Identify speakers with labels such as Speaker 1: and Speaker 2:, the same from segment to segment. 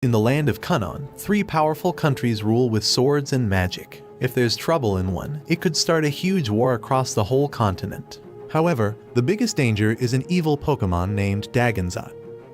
Speaker 1: In the land of Canaan, 3 powerful countries rule with swords and magic. If there's trouble in one, it could start a huge war across the whole continent. However, the biggest danger is an evil Pokemon named Dagonzot.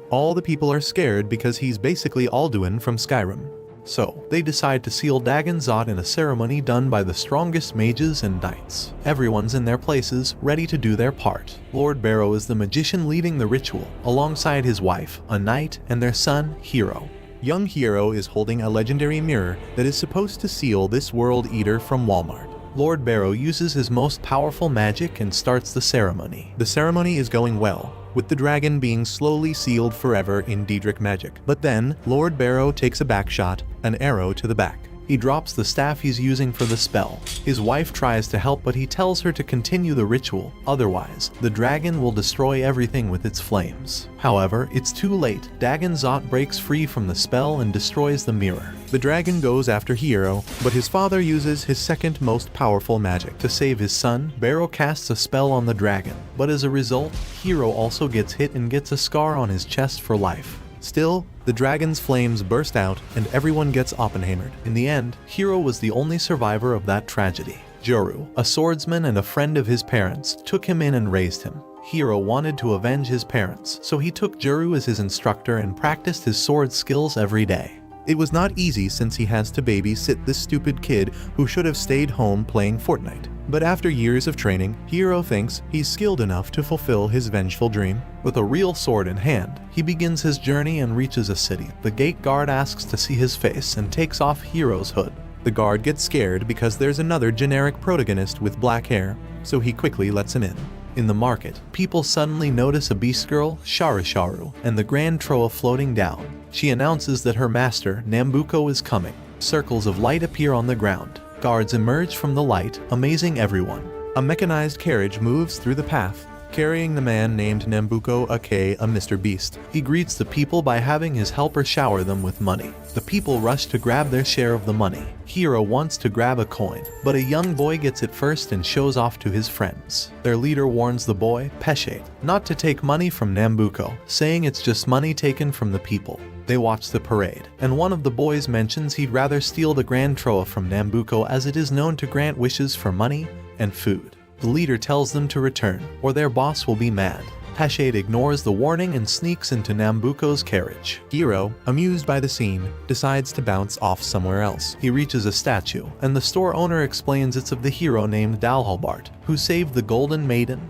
Speaker 1: All the people are scared because he's basically Alduin from Skyrim. So, they decide to seal Dagonzot in a ceremony done by the strongest mages and knights. Everyone's in their places, ready to do their part. Lord Barrow is the magician leading the ritual, alongside his wife, a knight, and their son, Hero. Young Hero is holding a legendary mirror that is supposed to seal this world eater from Walmart. Lord Barrow uses his most powerful magic and starts the ceremony. The ceremony is going well, with the dragon being slowly sealed forever in Daedric magic. But then, Lord Barrow takes a back shot, an arrow to the back. He drops the staff he's using for the spell. His wife tries to help, but he tells her to continue the ritual, otherwise, the dragon will destroy everything with its flames. However, it's too late. Dagonzot breaks free from the spell and destroys the mirror. The dragon goes after Hero, but his father uses his second most powerful magic. To save his son, Barrow casts a spell on the dragon, but as a result, Hero also gets hit and gets a scar on his chest for life. Still, the dragon's flames burst out and everyone gets Oppenheimered. In the end, Hero was the only survivor of that tragedy. Juru, a swordsman and a friend of his parents, took him in and raised him. Hero wanted to avenge his parents, so he took Juru as his instructor and practiced his sword skills every day. It was not easy since he has to babysit this stupid kid who should have stayed home playing Fortnite. But after years of training, Hero thinks he's skilled enough to fulfill his vengeful dream. With a real sword in hand, he begins his journey and reaches a city. The gate guard asks to see his face and takes off Hero's hood. The guard gets scared because there's another generic protagonist with black hair, so he quickly lets him in. In the market, people suddenly notice a beast girl, Sharisharu, and the Grand Troa floating down. She announces that her master, Nambuko, is coming. Circles of light appear on the ground. Guards emerge from the light, amazing everyone. A mechanized carriage moves through the path, carrying the man named Nambuko, aka a Mr. Beast. He greets the people by having his helper shower them with money. The people rush to grab their share of the money. Hero wants to grab a coin, but a young boy gets it first and shows off to his friends. Their leader warns the boy, Peshe, not to take money from Nambuko, saying it's just money taken from the people. They watch the parade, and one of the boys mentions he'd rather steal the Grand Troa from Nambuko as it is known to grant wishes for money and food. The leader tells them to return, or their boss will be mad. Peshe ignores the warning and sneaks into Nambuko's carriage. Hero, amused by the scene, decides to bounce off somewhere else. He reaches a statue, and the store owner explains it's of the hero named Dalhalbart, who saved the Golden Maiden,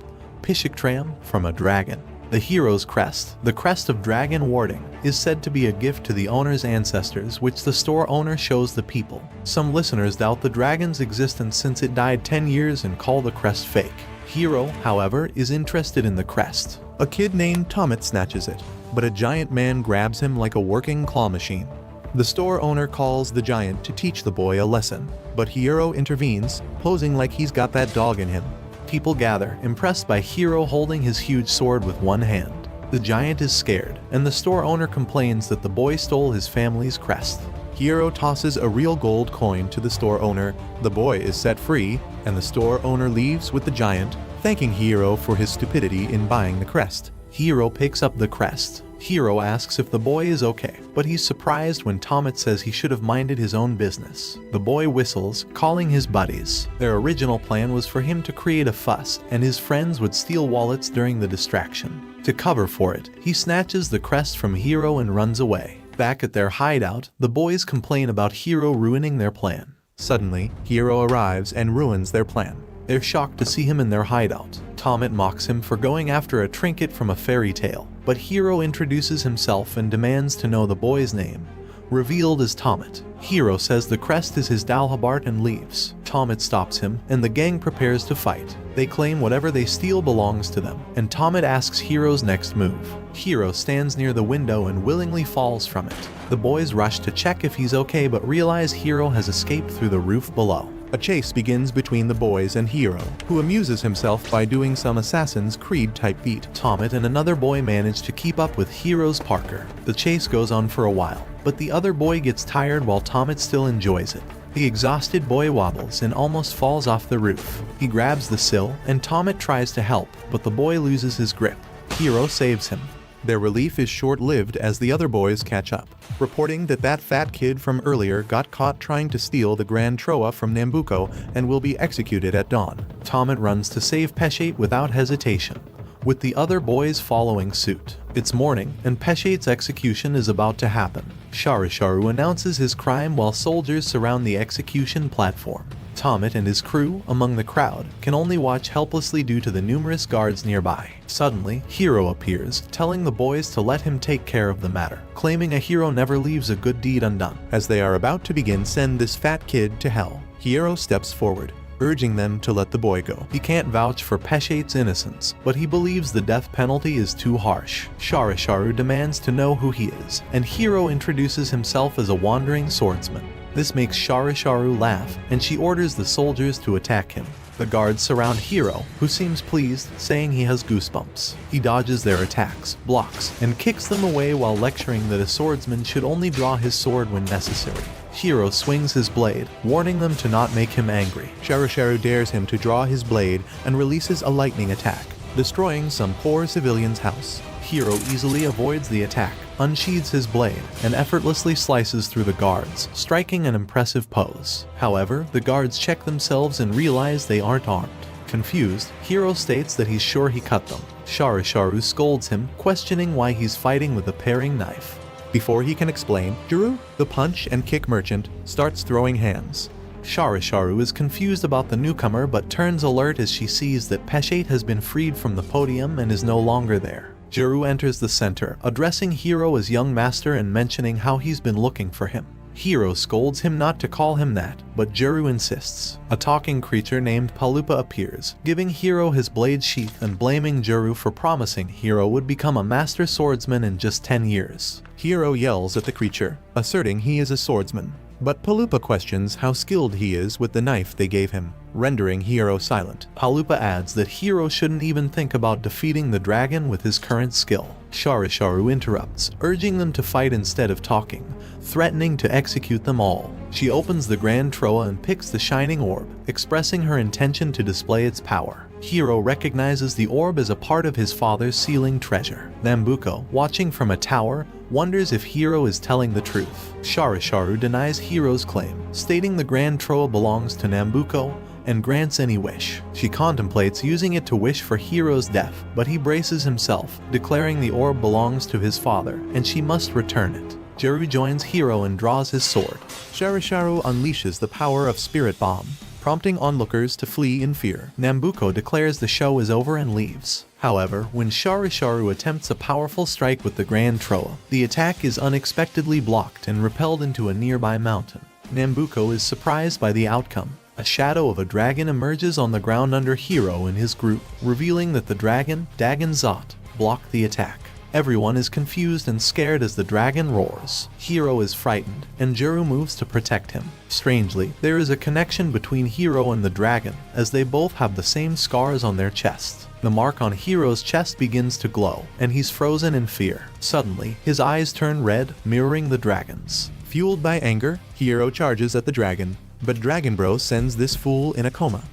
Speaker 1: Pishiktram, from a dragon. The hero's crest, the crest of dragon warding, is said to be a gift to the owner's ancestors, which the store owner shows the people. Some listeners doubt the dragon's existence since it died 10 years and call the crest fake. Hero, however, is interested in the crest. A kid named Tomet snatches it, but a giant man grabs him like a working claw machine. The store owner calls the giant to teach the boy a lesson, but Hero intervenes, posing like he's got that dog in him. People gather, impressed by Hero holding his huge sword with one hand. The giant is scared, and the store owner complains that the boy stole his family's crest. Hero tosses a real gold coin to the store owner, the boy is set free, and the store owner leaves with the giant, thanking Hero for his stupidity in buying the crest. Hero picks up the crest. Hero asks if the boy is okay, but he's surprised when Tomet says he should have minded his own business. The boy whistles, calling his buddies. Their original plan was for him to create a fuss, and his friends would steal wallets during the distraction. To cover for it, he snatches the crest from Hero and runs away. Back at their hideout, the boys complain about Hero ruining their plan. Suddenly, Hero arrives and ruins their plan. They're shocked to see him in their hideout. Tomet mocks him for going after a trinket from a fairy tale, but Hero introduces himself and demands to know the boy's name, revealed as Tomet. Hero says the crest is his Dalhabart and leaves. Tomet stops him, and the gang prepares to fight. They claim whatever they steal belongs to them, and Tomet asks Hero's next move. Hero stands near the window and willingly falls from it. The boys rush to check if he's okay but realize Hero has escaped through the roof below. A chase begins between the boys and Hero, who amuses himself by doing some Assassin's Creed type beat. Tomet and another boy manage to keep up with Hero's Parker. The chase goes on for a while, but the other boy gets tired while Tomet still enjoys it. The exhausted boy wobbles and almost falls off the roof. He grabs the sill, and Tomet tries to help, but the boy loses his grip. Hero saves him. Their relief is short-lived as the other boys catch up, reporting that that fat kid from earlier got caught trying to steal the Grand Troa from Nambucco and will be executed at dawn. Tomet runs to save Peshate without hesitation, with the other boys following suit. It's morning, and Peshate's execution is about to happen. Sharisharu announces his crime while soldiers surround the execution platform. Tomet and his crew, among the crowd, can only watch helplessly due to the numerous guards nearby. Suddenly, Hiro appears, telling the boys to let him take care of the matter, claiming a hero never leaves a good deed undone. As they are about to begin send this fat kid to hell, Hiro steps forward, urging them to let the boy go. He can't vouch for Peshate's innocence, but he believes the death penalty is too harsh. Sharisharu demands to know who he is, and Hiro introduces himself as a wandering swordsman. This makes Sharisharu laugh, and she orders the soldiers to attack him. The guards surround Hiro, who seems pleased, saying he has goosebumps. He dodges their attacks, blocks, and kicks them away while lecturing that a swordsman should only draw his sword when necessary. Hiro swings his blade, warning them to not make him angry. Sharisharu dares him to draw his blade and releases a lightning attack, destroying some poor civilian's house. Hiro easily avoids the attack, unsheathes his blade, and effortlessly slices through the guards, striking an impressive pose. However, the guards check themselves and realize they aren't armed. Confused, Hiro states that he's sure he cut them. Sharisharu scolds him, questioning why he's fighting with a paring knife. Before he can explain, Juru, the punch and kick merchant, starts throwing hands. Sharisharu is confused about the newcomer but turns alert as she sees that Peshate has been freed from the podium and is no longer there. Juru enters the center, addressing Hiro as young master and mentioning how he's been looking for him. Hiro scolds him not to call him that, but Juru insists. A talking creature named Palupa appears, giving Hiro his blade sheath and blaming Juru for promising Hiro would become a master swordsman in just 10 years. Hiro yells at the creature, asserting he is a swordsman, but Palupa questions how skilled he is with the knife they gave him, rendering Hiro silent. Palupa adds that Hiro shouldn't even think about defeating the dragon with his current skill. Sharisharu interrupts, urging them to fight instead of talking, threatening to execute them all. She opens the Grand Troa and picks the shining orb, expressing her intention to display its power. Hiro recognizes the orb as a part of his father's sealing treasure. Nambucco, watching from a tower, wonders if Hiro is telling the truth. Sharisharu denies Hiro's claim, stating the Grand Troa belongs to Nambucco and grants any wish. She contemplates using it to wish for Hiro's death, but he braces himself, declaring the orb belongs to his father and she must return it. Juru joins Hiro and draws his sword. Sharisharu unleashes the power of Spirit Bomb, prompting onlookers to flee in fear. Nambucco declares the show is over and leaves. However, when Sharisharu attempts a powerful strike with the Grand Troa, the attack is unexpectedly blocked and repelled into a nearby mountain. Nambucco is surprised by the outcome. A shadow of a dragon emerges on the ground under Hiro and his group, revealing that the dragon, Dagon Zot, blocked the attack. Everyone is confused and scared as the dragon roars. Hiro is frightened, and Juru moves to protect him. Strangely, there is a connection between Hiro and the dragon, as they both have the same scars on their chests. The mark on Hiro's chest begins to glow, and he's frozen in fear. Suddenly, his eyes turn red, mirroring the dragon's. Fueled by anger, Hiro charges at the dragon, but Dragon Bro sends this fool in a coma.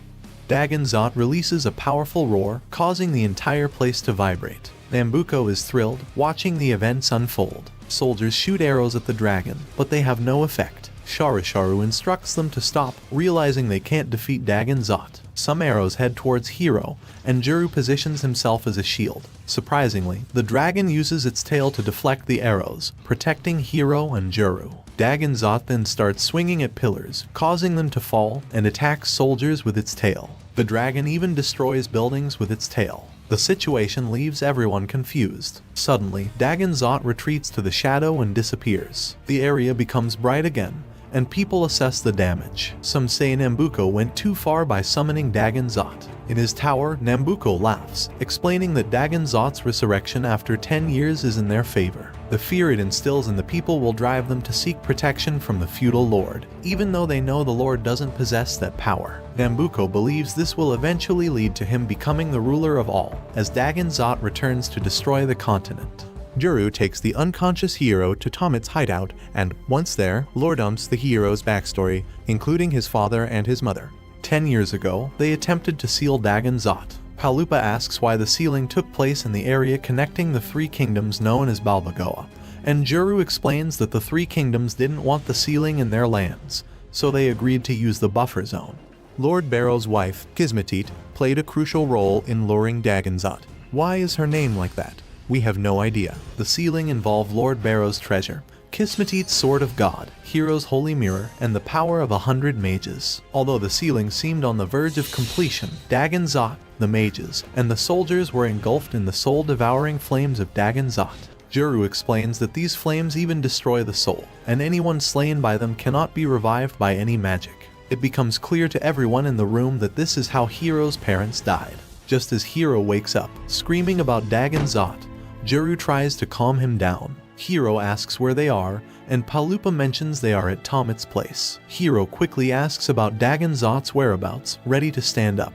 Speaker 1: Dagon Zot releases a powerful roar, causing the entire place to vibrate. Nambucco is thrilled, watching the events unfold. Soldiers shoot arrows at the dragon, but they have no effect. Sharisharu instructs them to stop, realizing they can't defeat Dagon Zot. Some arrows head towards Hiro, and Juru positions himself as a shield. Surprisingly, the dragon uses its tail to deflect the arrows, protecting Hiro and Juru. Dagon Zot then starts swinging at pillars, causing them to fall, and attacks soldiers with its tail. The dragon even destroys buildings with its tail. The situation leaves everyone confused. Suddenly, Dagon Zot retreats to the shadow and disappears. The area becomes bright again, and people assess the damage. Some say Nambucco went too far by summoning Dagon Zot. In his tower, Nambucco laughs, explaining that Dagon Zot's resurrection after 10 years is in their favor. The fear it instills in the people will drive them to seek protection from the feudal lord, even though they know the lord doesn't possess that power. Nambucco believes this will eventually lead to him becoming the ruler of all, as Dagon Zot returns to destroy the continent. Juru takes the unconscious Hiro to Tomet's hideout, and once there, lore dumps the hero's backstory, including his father and his mother. 10 years ago, they attempted to seal Dagon Zot. Palupa asks why the sealing took place in the area connecting the three kingdoms known as Balbagoa, and Juru explains that the three kingdoms didn't want the sealing in their lands, so they agreed to use the buffer zone. Lord Barrow's wife, Kismetit, played a crucial role in luring Dagonzot. Why is her name like that? We have no idea. The sealing involved Lord Barrow's treasure, Kismetit's Sword of God, Hero's Holy Mirror, and the power of 100 mages. Although the sealing seemed on the verge of completion, Dagonzot, the mages, and the soldiers were engulfed in the soul-devouring flames of Dagonzot. Juru explains that these flames even destroy the soul, and anyone slain by them cannot be revived by any magic. It becomes clear to everyone in the room that this is how Hero's parents died. Just as Hero wakes up, screaming about Dagonzot, Juru tries to calm him down. Hero asks where they are, and Palupa mentions they are at Tomit's place. Hero quickly asks about Dagonzot's whereabouts, ready to stand up.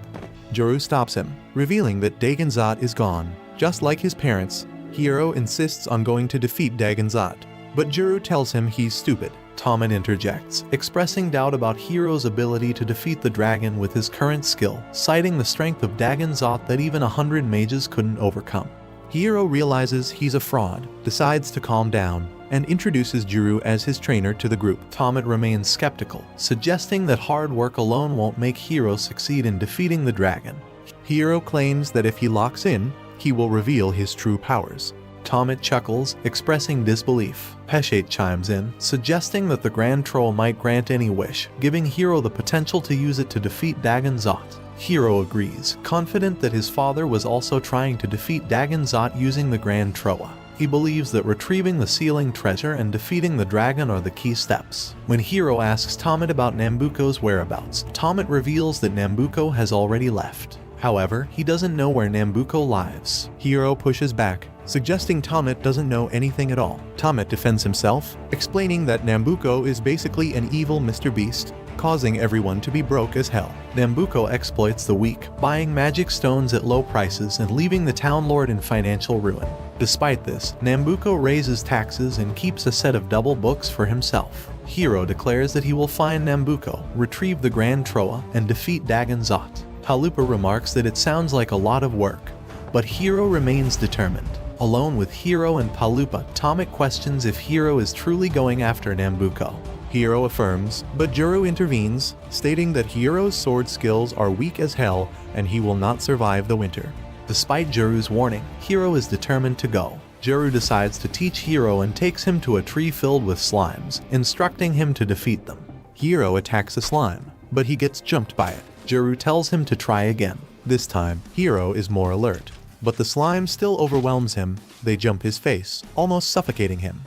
Speaker 1: Juru stops him, revealing that Dagonzot is gone. Just like his parents, Hero insists on going to defeat Dagonzot, but Juru tells him he's stupid. Tomit interjects, expressing doubt about Hero's ability to defeat the dragon with his current skill, citing the strength of Dagonzot that even 100 mages couldn't overcome. Hero realizes he's a fraud, decides to calm down, and introduces Juru as his trainer to the group. Tomit remains skeptical, suggesting that hard work alone won't make Hero succeed in defeating the dragon. Hero claims that if he locks in, he will reveal his true powers. Tomit chuckles, expressing disbelief. Peshet chimes in, suggesting that the Grand Troll might grant any wish, giving Hero the potential to use it to defeat Dagonzot. Hero agrees, confident that his father was also trying to defeat Dagonzot using the Grand Troa. He believes that retrieving the sealing treasure and defeating the dragon are the key steps. When Hero asks Tomit about Nambuko's whereabouts, Tomit reveals that Nambuko has already left. However, he doesn't know where Nambuko lives. Hero pushes back, suggesting Tomit doesn't know anything at all. Tomit defends himself, explaining that Nambuko is basically an evil Mr. Beast, causing everyone to be broke as hell. Nambuko exploits the weak, buying magic stones at low prices and leaving the town lord in financial ruin. Despite this, Nambuko raises taxes and keeps a set of double books for himself. Hero declares that he will find Nambuko, retrieve the Grand Troa, and defeat Dagonzot. Palupa remarks that it sounds like a lot of work, but Hero remains determined. Alone with Hero and Palupa, Tomit questions if Hero is truly going after Nambuko. Hero affirms, but Juru intervenes, stating that Hero's sword skills are weak as hell and he will not survive the winter. Despite Juru's warning, Hero is determined to go. Juru decides to teach Hero and takes him to a tree filled with slimes, instructing him to defeat them. Hero attacks a slime, but he gets jumped by it. Juru tells him to try again. This time, Hero is more alert, but the slime still overwhelms him. They jump his face, almost suffocating him.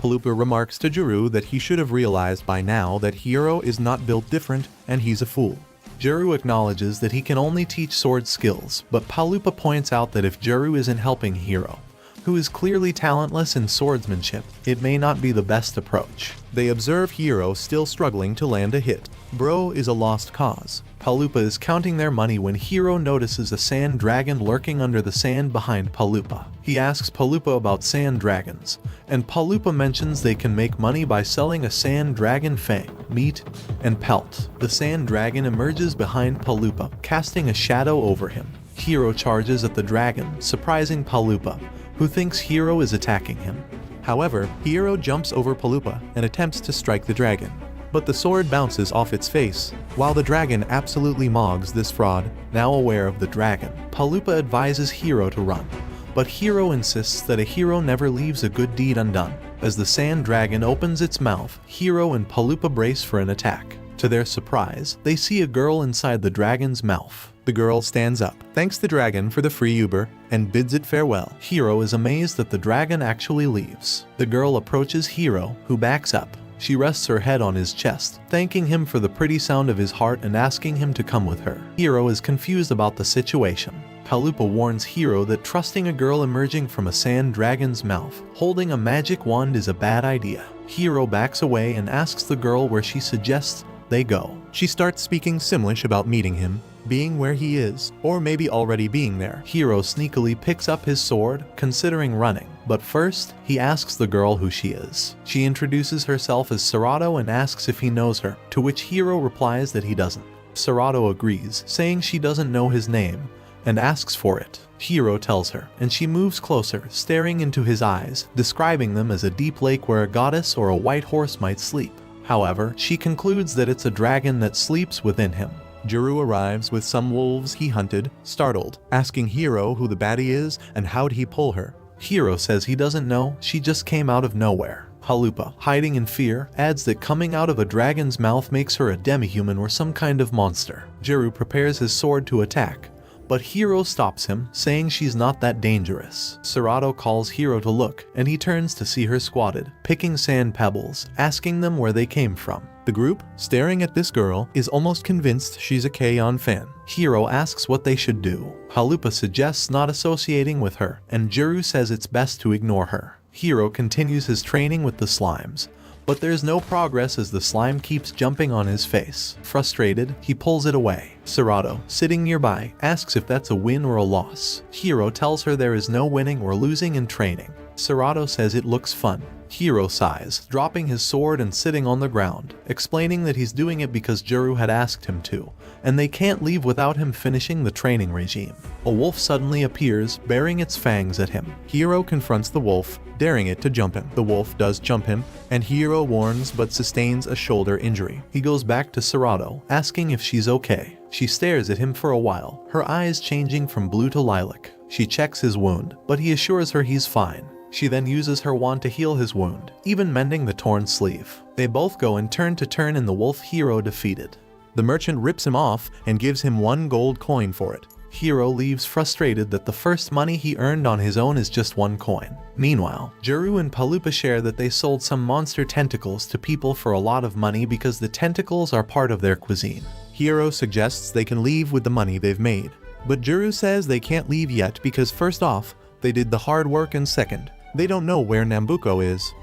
Speaker 1: Palupa remarks to Juru that he should have realized by now that Hero is not built different and he's a fool. Juru acknowledges that he can only teach sword skills, but Palupa points out that if Juru isn't helping Hero, who is clearly talentless in swordsmanship, it may not be the best approach. They observe Hero still struggling to land a hit. Bro is a lost cause. Palupa is counting their money when Hero notices a sand dragon lurking under the sand behind Palupa. He asks Palupa about sand dragons, and Palupa mentions they can make money by selling a sand dragon fang, meat, and pelt. The sand dragon emerges behind Palupa, casting a shadow over him. Hero charges at the dragon, surprising Palupa, who thinks Hero is attacking him. However, Hero jumps over Palupa and attempts to strike the dragon, but the sword bounces off its face. While the dragon absolutely mogs this fraud, now aware of the dragon, Palupa advises Hero to run, but Hero insists that a hero never leaves a good deed undone. As the sand dragon opens its mouth, Hero and Palupa brace for an attack. To their surprise, they see a girl inside the dragon's mouth. The girl stands up, thanks the dragon for the free Uber, and bids it farewell. Hero is amazed that the dragon actually leaves. The girl approaches Hero, who backs up. She rests her head on his chest, thanking him for the pretty sound of his heart and asking him to come with her. Hero is confused about the situation. Palupa warns Hero that trusting a girl emerging from a sand dragon's mouth, holding a magic wand is a bad idea. Hero backs away and asks the girl where she suggests they go. She starts speaking Simlish about meeting him, being where he is, or maybe already being there. Hero sneakily picks up his sword, considering running, but first, he asks the girl who she is. She introduces herself as Serato and asks if he knows her, to which Hero replies that he doesn't. Serato agrees, saying she doesn't know his name, and asks for it. Hiro tells her, and she moves closer, staring into his eyes, describing them as a deep lake where a goddess or a white horse might sleep. However, she concludes that it's a dragon that sleeps within him. Juru arrives with some wolves he hunted, startled, asking Hiro who the baddie is and how'd he pull her. Hiro says he doesn't know, she just came out of nowhere. Halupa, hiding in fear, adds that coming out of a dragon's mouth makes her a demi-human or some kind of monster. Juru prepares his sword to attack, but Hiro stops him, saying she's not that dangerous. Serato calls Hiro to look, and he turns to see her squatted, picking sand pebbles, asking them where they came from. The group, staring at this girl, is almost convinced she's a K-On fan. Hiro asks what they should do. Halupa suggests not associating with her, and Juru says it's best to ignore her. Hiro continues his training with the slimes, but there's no progress as the slime keeps jumping on his face. Frustrated, he pulls it away. Serato, sitting nearby, asks if that's a win or a loss. Hiro tells her there is no winning or losing in training. Serato says it looks fun. Hiro sighs, dropping his sword and sitting on the ground, explaining that he's doing it because Juru had asked him to, and they can't leave without him finishing the training regime. A wolf suddenly appears, baring its fangs at him. Hiro confronts the wolf, daring it to jump him. The wolf does jump him, and Hiro warns but sustains a shoulder injury. He goes back to Serato, asking if she's okay. She stares at him for a while, her eyes changing from blue to lilac. She checks his wound, but he assures her he's fine. She then uses her wand to heal his wound, even mending the torn sleeve. They both go in turn to turn and the wolf Hiro defeated. The merchant rips him off and gives him 1 gold coin for it. Hiro leaves frustrated that the first money he earned on his own is just 1 coin. Meanwhile, Juru and Palupa share that they sold some monster tentacles to people for a lot of money because the tentacles are part of their cuisine. Hiro suggests they can leave with the money they've made, but Juru says they can't leave yet because first off, they did the hard work, and second, they don't know where Nambuko is.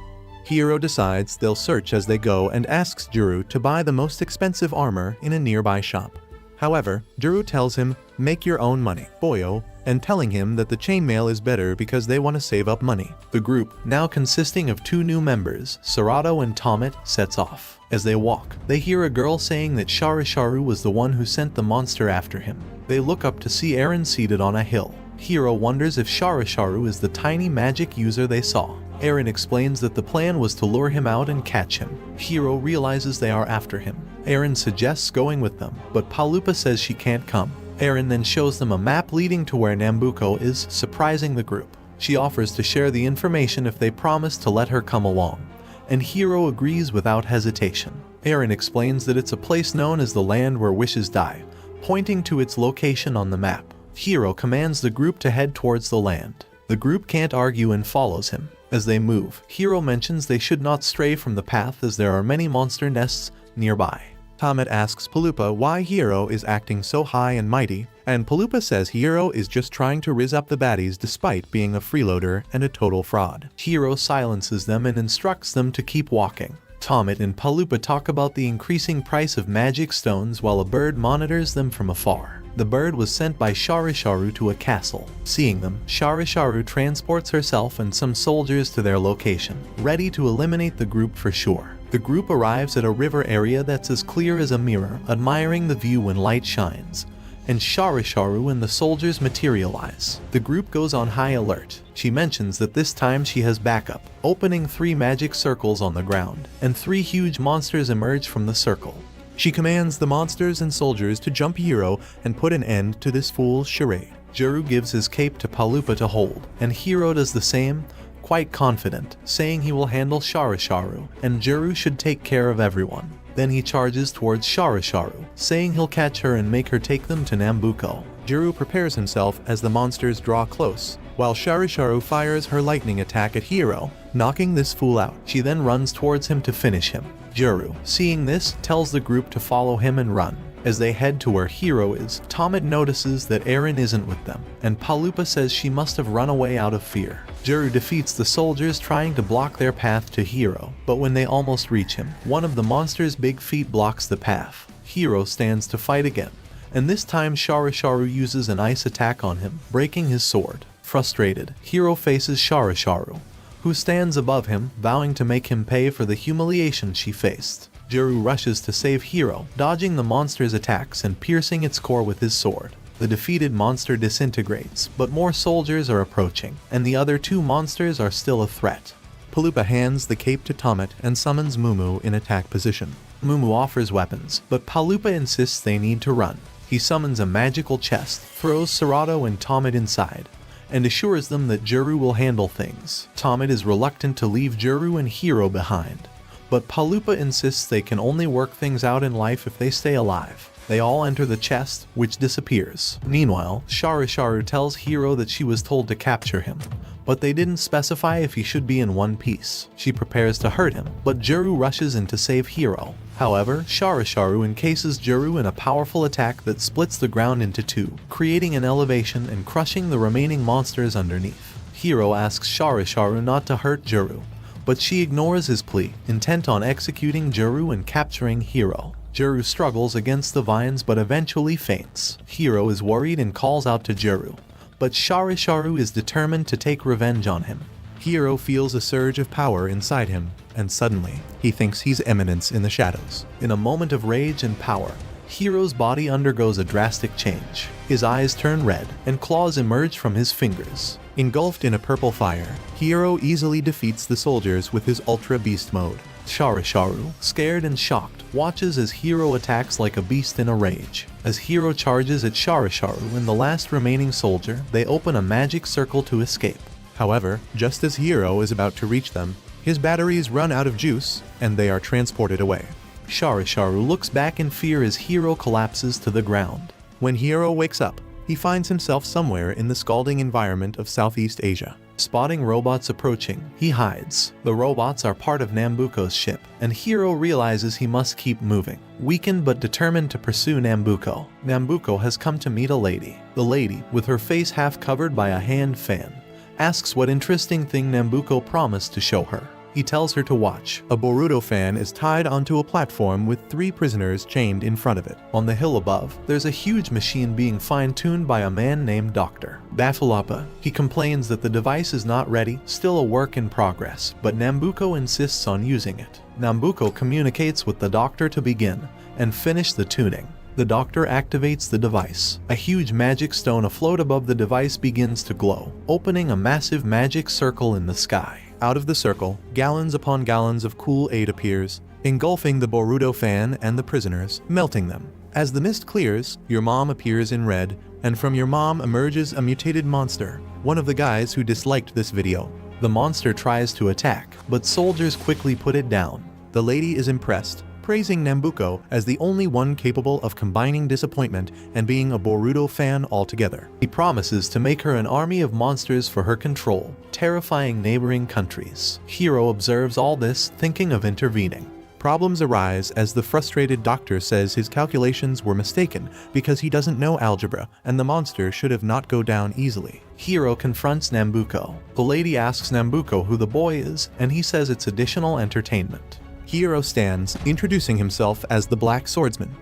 Speaker 1: Hiro decides they'll search as they go and asks Juru to buy the most expensive armor in a nearby shop. However, Juru tells him, make your own money, boyo, and telling him that the chainmail is better because they want to save up money. The group, now consisting of 2 new members, Serato and Tomet, sets off. As they walk, they hear a girl saying that Sharisharu was the one who sent the monster after him. They look up to see Eren seated on a hill. Hiro wonders if Sharisharu is the tiny magic user they saw. Eren explains that the plan was to lure him out and catch him. Hiro realizes they are after him. Eren suggests going with them, but Palupa says she can't come. Eren then shows them a map leading to where Nambuko is, surprising the group. She offers to share the information if they promise to let her come along, and Hiro agrees without hesitation. Eren explains that it's a place known as the land where wishes die, pointing to its location on the map. Hiro commands the group to head towards the land. The group can't argue and follows him. As they move, Hiro mentions they should not stray from the path as there are many monster nests nearby. Tomet asks Palupa why Hiro is acting so high and mighty, and Palupa says Hiro is just trying to rizz up the baddies despite being a freeloader and a total fraud. Hiro silences them and instructs them to keep walking. Tomet and Palupa talk about the increasing price of magic stones while a bird monitors them from afar. The bird was sent by Sharisharu to a castle. Seeing them, Sharisharu transports herself and some soldiers to their location, ready to eliminate the group for sure. The group arrives at a river area that's as clear as a mirror, admiring the view when light shines, and Sharisharu and the soldiers materialize. The group goes on high alert. She mentions that this time she has backup, opening 3 magic circles on the ground, and 3 huge monsters emerge from the circle. She commands the monsters and soldiers to jump Hiro and put an end to this fool's charade. Juru gives his cape to Palupa to hold, and Hiro does the same, quite confident, saying he will handle Sharisharu, and Juru should take care of everyone. Then he charges towards Sharisharu, saying he'll catch her and make her take them to Nambuko. Juru prepares himself as the monsters draw close, while Sharisharu fires her lightning attack at Hiro, knocking this fool out. She then runs towards him to finish him. Juru, seeing this, tells the group to follow him and run. As they head to where Hiro is, Tomet notices that Eren isn't with them, and Palupa says she must have run away out of fear. Juru defeats the soldiers trying to block their path to Hiro, but when they almost reach him, one of the monster's big feet blocks the path. Hiro stands to fight again, and this time Sharisharu uses an ice attack on him, breaking his sword. Frustrated, Hiro faces Sharisharu, who stands above him, vowing to make him pay for the humiliation she faced. Juru rushes to save Hiro, dodging the monster's attacks and piercing its core with his sword. The defeated monster disintegrates, but more soldiers are approaching, and the other two monsters are still a threat. Palupa hands the cape to Tomet and summons Mumu in attack position. Mumu offers weapons, but Palupa insists they need to run. He summons a magical chest, throws Serato and Tomet inside, and assures them that Juru will handle things. Tomet is reluctant to leave Juru and Hiro behind, but Palupa insists they can only work things out in life if they stay alive. They all enter the chest, which disappears. Meanwhile, Sharu tells Hiro that she was told to capture him, but they didn't specify if he should be in one piece. She prepares to hurt him, but Juru rushes in to save Hiro. However, Sharu encases Juru in a powerful attack that splits the ground into two, creating an elevation and crushing the remaining monsters underneath. Hiro asks Sharu not to hurt Juru, but she ignores his plea, intent on executing Juru and capturing Hiro. Juru struggles against the vines but eventually faints. Hiro is worried and calls out to Juru, but Sharu is determined to take revenge on him. Hiro feels a surge of power inside him, and suddenly, he thinks he's Eminence in the shadows. In a moment of rage and power, Hiro's body undergoes a drastic change. His eyes turn red, and claws emerge from his fingers. Engulfed in a purple fire, Hiro easily defeats the soldiers with his Ultra Beast mode. Sharu, scared and shocked, watches as Hiro attacks like a beast in a rage. As Hiro charges at Sharu and the last remaining soldier, they open a magic circle to escape. However, just as Hiro is about to reach them, his batteries run out of juice, and they are transported away. Sharu looks back in fear as Hiro collapses to the ground. When Hiro wakes up, he finds himself somewhere in the scalding environment of Southeast Asia. Spotting robots approaching, he hides. The robots are part of Nambuko's ship, and Hiro realizes he must keep moving. Weakened but determined to pursue Nambuko, Nambuko has come to meet a lady. The lady, with her face half covered by a hand fan, asks what interesting thing Nambuko promised to show her. He tells her to watch. A Boruto fan is tied onto a platform with 3 prisoners chained in front of it. On the hill above, there's a huge machine being fine-tuned by a man named Dr. Bafulapa. He complains that the device is not ready, still a work in progress, but Nambuko insists on using it. Nambuko communicates with the doctor to begin and finish the tuning. The doctor activates the device. A huge magic stone afloat above the device begins to glow, opening a massive magic circle in the sky. Out of the circle, gallons upon gallons of cool aid appears, engulfing the Boruto fan and the prisoners, melting them. As the mist clears, your mom appears in red, and from your mom emerges a mutated monster, one of the guys who disliked this video. The monster tries to attack, but soldiers quickly put it down. The lady is impressed, praising Nambuko as the only one capable of combining disappointment and being a Boruto fan altogether. He promises to make her an army of monsters for her control, terrifying neighboring countries. Hiro observes all this, thinking of intervening. Problems arise as the frustrated doctor says his calculations were mistaken because he doesn't know algebra and the monster should have not go down easily. Hiro confronts Nambuko. The lady asks Nambuko who the boy is, and he says it's additional entertainment. Hiro stands, introducing himself as the Black Swordsman.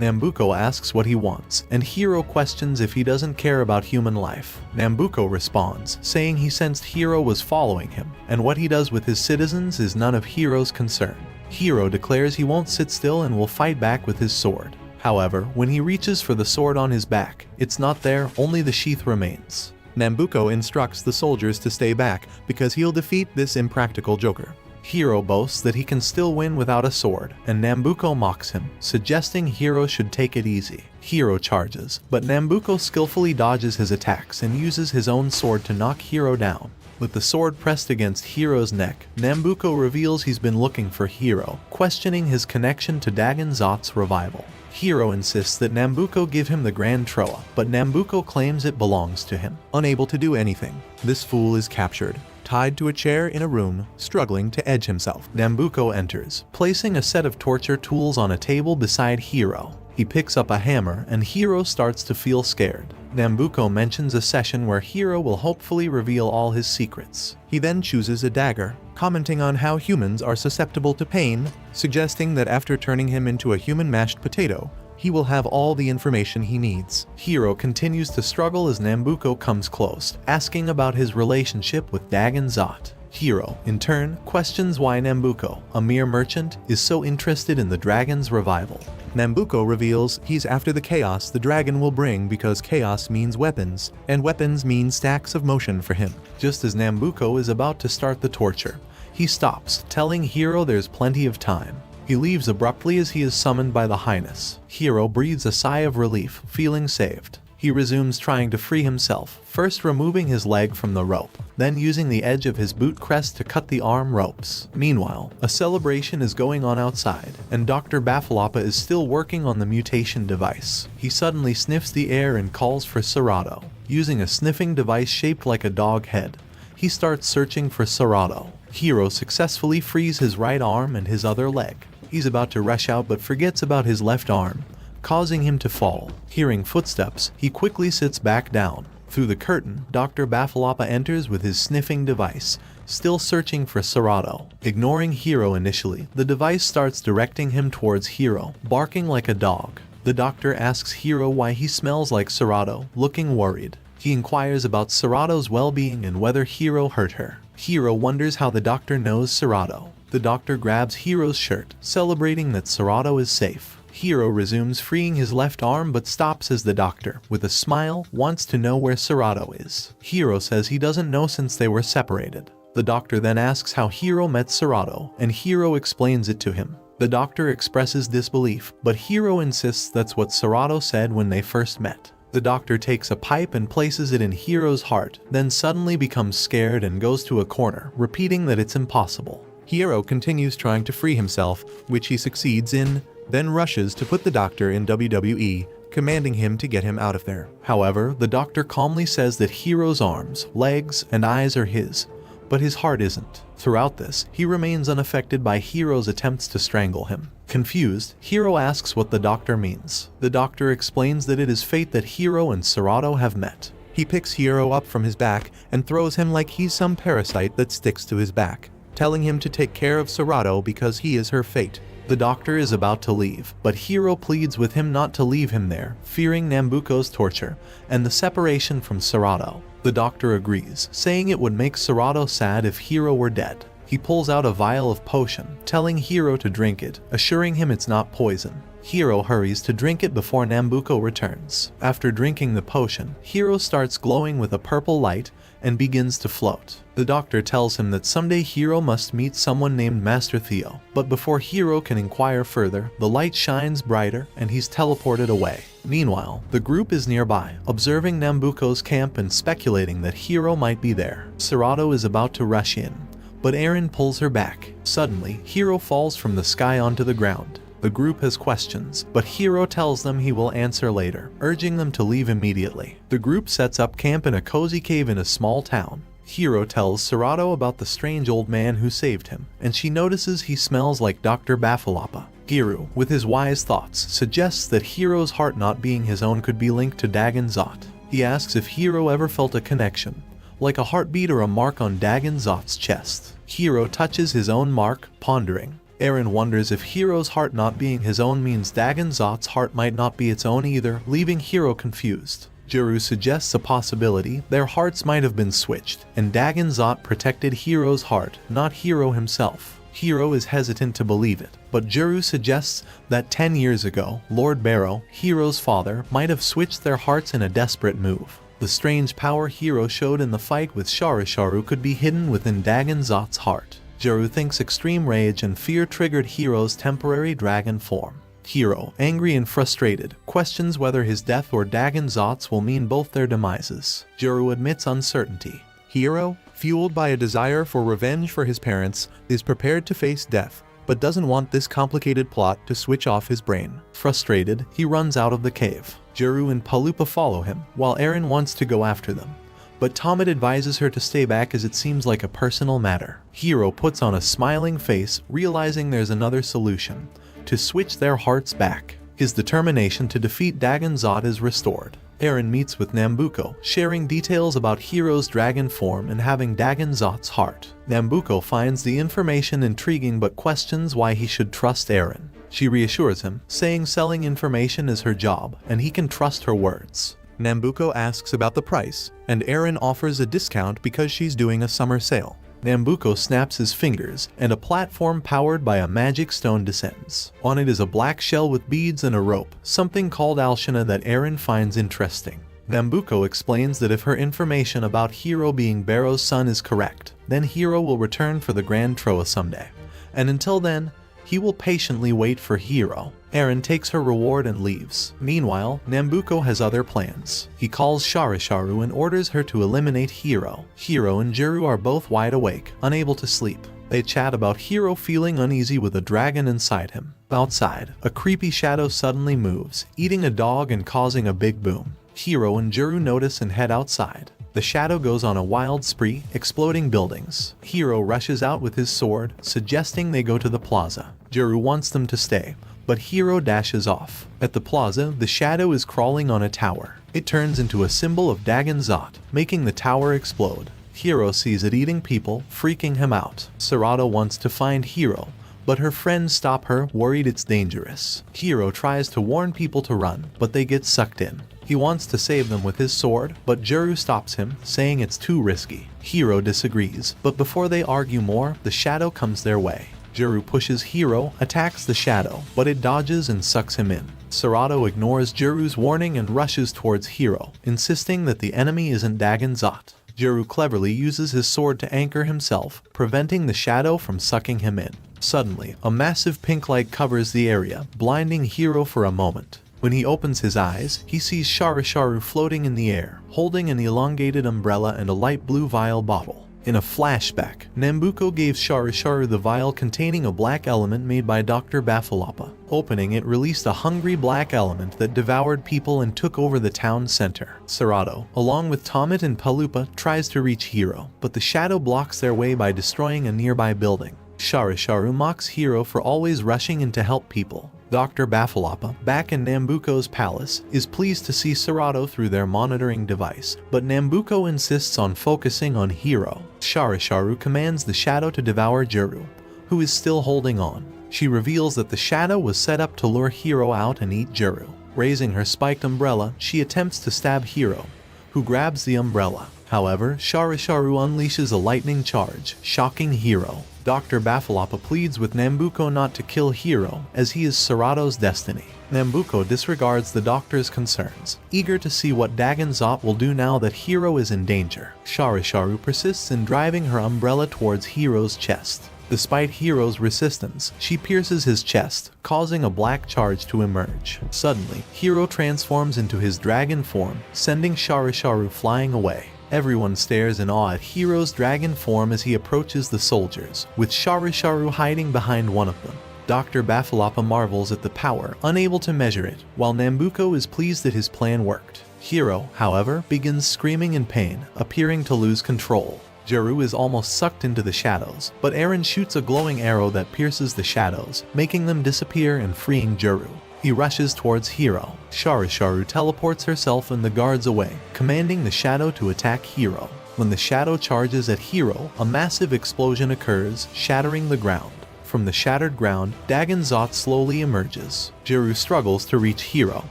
Speaker 1: Nambuko asks what he wants, and Hiro questions if he doesn't care about human life. Nambuko responds, saying he sensed Hiro was following him, and what he does with his citizens is none of Hiro's concern. Hiro declares he won't sit still and will fight back with his sword. However, when he reaches for the sword on his back, it's not there, only the sheath remains. Nambuko instructs the soldiers to stay back because he'll defeat this impractical joker. Hiro boasts that he can still win without a sword, and Nambuko mocks him, suggesting Hiro should take it easy. Hiro charges, but Nambuko skillfully dodges his attacks and uses his own sword to knock Hiro down. With the sword pressed against Hiro's neck, Nambuko reveals he's been looking for Hiro, questioning his connection to Dagon Zot's revival. Hiro insists that Nambuko give him the Grand Troa, but Nambuko claims it belongs to him. Unable to do anything, this fool is captured, tied to a chair in a room, struggling to edge himself. Nambuko enters, placing a set of torture tools on a table beside Hiro. He picks up a hammer, and Hiro starts to feel scared. Nambuko mentions a session where Hiro will hopefully reveal all his secrets. He then chooses a dagger, commenting on how humans are susceptible to pain, suggesting that after turning him into a human mashed potato, he will have all the information he needs. Hiro continues to struggle as Nambuko comes close, asking about his relationship with Dagon Zot. Hiro, in turn, questions why Nambuko, a mere merchant, is so interested in the dragon's revival. Nambuko reveals he's after the chaos the dragon will bring because chaos means weapons, and weapons mean stacks of motion for him. Just as Nambuko is about to start the torture, he stops, telling Hiro there's plenty of time. He leaves abruptly as he is summoned by the Highness. Hiro breathes a sigh of relief, feeling saved. He resumes trying to free himself, first removing his leg from the rope, then using the edge of his boot crest to cut the arm ropes. Meanwhile, a celebration is going on outside, and Dr. Bafalapa is still working on the mutation device. He suddenly sniffs the air and calls for Serato. Using a sniffing device shaped like a dog head, he starts searching for Serato. Hiro successfully frees his right arm and his other leg. He's about to rush out but forgets about his left arm, causing him to fall. Hearing footsteps, he quickly sits back down. Through the curtain, Dr. Bafalapa enters with his sniffing device, still searching for Serato. Ignoring Hiro initially, the device starts directing him towards Hiro, barking like a dog. The doctor asks Hiro why he smells like Serato, looking worried. He inquires about Serato's well-being and whether Hiro hurt her. Hiro wonders how the doctor knows Serato. The doctor grabs Hiro's shirt, celebrating that Serato is safe. Hiro resumes freeing his left arm but stops as the doctor, with a smile, wants to know where Serato is. Hiro says he doesn't know since they were separated. The doctor then asks how Hiro met Serato, and Hiro explains it to him. The doctor expresses disbelief, but Hiro insists that's what Serato said when they first met. The doctor takes a pipe and places it in Hiro's heart, then suddenly becomes scared and goes to a corner, repeating that it's impossible. Hiro continues trying to free himself, which he succeeds in, then rushes to put the doctor in WWE, commanding him to get him out of there. However, the doctor calmly says that Hiro's arms, legs, and eyes are his, but his heart isn't. Throughout this, he remains unaffected by Hiro's attempts to strangle him. Confused, Hiro asks what the doctor means. The doctor explains that it is fate that Hiro and Serato have met. He picks Hiro up from his back and throws him like he's some parasite that sticks to his back, telling him to take care of Serato because he is her fate. The doctor is about to leave, but Hiro pleads with him not to leave him there, fearing Nambuko's torture and the separation from Serato. The doctor agrees, saying it would make Serato sad if Hiro were dead. He pulls out a vial of potion, telling Hiro to drink it, assuring him it's not poison. Hiro hurries to drink it before Nambuko returns. After drinking the potion, Hiro starts glowing with a purple light and begins to float. The doctor tells him that someday Hiro must meet someone named Master Theo, but before Hiro can inquire further, the light shines brighter and he's teleported away. Meanwhile, the group is nearby, observing Nambuko's camp and speculating that Hiro might be there. Serato is about to rush in, but Eren pulls her back. Suddenly, Hiro falls from the sky onto the ground. The group has questions, but Hiro tells them he will answer later, urging them to leave immediately. The group sets up camp in a cozy cave in a small town. Hiro tells Serato about the strange old man who saved him, and she notices he smells like Dr. Bafalapa. Giru, with his wise thoughts, suggests that Hiro's heart not being his own could be linked to Dagon Zot. He asks if Hiro ever felt a connection, like a heartbeat or a mark on Dagon Zot's chest. Hiro touches his own mark, pondering. Eren wonders if Hiro's heart not being his own means Dagon Zot's heart might not be its own either, leaving Hiro confused. Jiru suggests a possibility their hearts might have been switched, and Dagon Zot protected Hiro's heart, not Hiro himself. Hiro is hesitant to believe it, but Jiru suggests that 10 years ago, Lord Barrow, Hiro's father, might have switched their hearts in a desperate move. The strange power Hiro showed in the fight with Sharisharu could be hidden within Dagon Zot's heart. Jiru thinks extreme rage and fear triggered Hiro's temporary dragon form. Hiro, angry and frustrated, questions whether his death or Dagon Zot's will mean both their demises. Jiru admits uncertainty. Hiro, fueled by a desire for revenge for his parents, is prepared to face death, but doesn't want this complicated plot to switch off his brain. Frustrated, he runs out of the cave. Jiru and Palupa follow him, while Eren wants to go after them. But Tomit advises her to stay back as it seems like a personal matter. Hiro puts on a smiling face, realizing there's another solution: to switch their hearts back. His determination to defeat Dagon Zot is restored. Eren meets with Nambuko, sharing details about Hiro's dragon form and having Dagon Zot's heart. Nambuko finds the information intriguing but questions why he should trust Eren. She reassures him, saying selling information is her job, and he can trust her words. Nambuko asks about the price, and Eren offers a discount because she's doing a summer sale. Nambuko snaps his fingers, and a platform powered by a magic stone descends. On it is a black shell with beads and a rope, something called Alshana that Eren finds interesting. Nambuko explains that if her information about Hiro being Barrow's son is correct, then Hiro will return for the Grand Troa someday. And until then, he will patiently wait for Hiro. Eren takes her reward and leaves. Meanwhile, Nambuko has other plans. He calls Sharisharu and orders her to eliminate Hiro. Hiro and Juru are both wide awake, unable to sleep. They chat about Hiro feeling uneasy with a dragon inside him. Outside, a creepy shadow suddenly moves, eating a dog and causing a big boom. Hiro and Juru notice and head outside. The shadow goes on a wild spree, exploding buildings. Hiro rushes out with his sword, suggesting they go to the plaza. Juru wants them to stay, but Hiro dashes off. At the plaza, the shadow is crawling on a tower. It turns into a symbol of Dagon Zot, making the tower explode. Hiro sees it eating people, freaking him out. Sarada wants to find Hiro, but her friends stop her, worried it's dangerous. Hiro tries to warn people to run, but they get sucked in. He wants to save them with his sword, but Juru stops him, saying it's too risky. Hiro disagrees, but before they argue more, the shadow comes their way. Juru pushes Hiro, attacks the shadow, but it dodges and sucks him in. Sarada ignores Juru's warning and rushes towards Hiro, insisting that the enemy isn't Dagon Zot. Juru cleverly uses his sword to anchor himself, preventing the shadow from sucking him in. Suddenly, a massive pink light covers the area, blinding Hiro for a moment. When he opens his eyes, he sees Sharisharu floating in the air, holding an elongated umbrella and a light blue vial bottle. In a flashback, Nambuko gave Sharisharu the vial containing a black element made by Dr. Bafalapa. Opening it released a hungry black element that devoured people and took over the town center. Sarado, along with Tomit and Palupa, tries to reach Hiro, but the shadow blocks their way by destroying a nearby building. Sharisharu mocks Hiro for always rushing in to help people. Dr. Bafalapa, back in Nambuko's palace, is pleased to see Sarado through their monitoring device, but Nambuko insists on focusing on Hiro. Sharisharu commands the shadow to devour Juru, who is still holding on. She reveals that the shadow was set up to lure Hiro out and eat Juru. Raising her spiked umbrella, she attempts to stab Hiro, who grabs the umbrella. However, Sharisharu unleashes a lightning charge, shocking Hiro. Dr. Bafalapa pleads with Nambuko not to kill Hiro, as he is Sarado's destiny. Nambuko disregards the doctor's concerns, eager to see what Dagon Zot will do now that Hiro is in danger. Sharisharu persists in driving her umbrella towards Hiro's chest. Despite Hiro's resistance, she pierces his chest, causing a black charge to emerge. Suddenly, Hiro transforms into his dragon form, sending Sharisharu flying away. Everyone stares in awe at Hiro's dragon form as he approaches the soldiers, with Sharisharu hiding behind one of them. Dr. Bafalapa marvels at the power, unable to measure it, while Nambuko is pleased that his plan worked. Hiro, however, begins screaming in pain, appearing to lose control. Juru is almost sucked into the shadows, but Eren shoots a glowing arrow that pierces the shadows, making them disappear and freeing Juru. He rushes towards Hiro. Sharisharu teleports herself and the guards away, commanding the shadow to attack Hiro. When the shadow charges at Hiro, a massive explosion occurs, shattering the ground. From the shattered ground, Dagon Zot slowly emerges. Juru struggles to reach Hiro,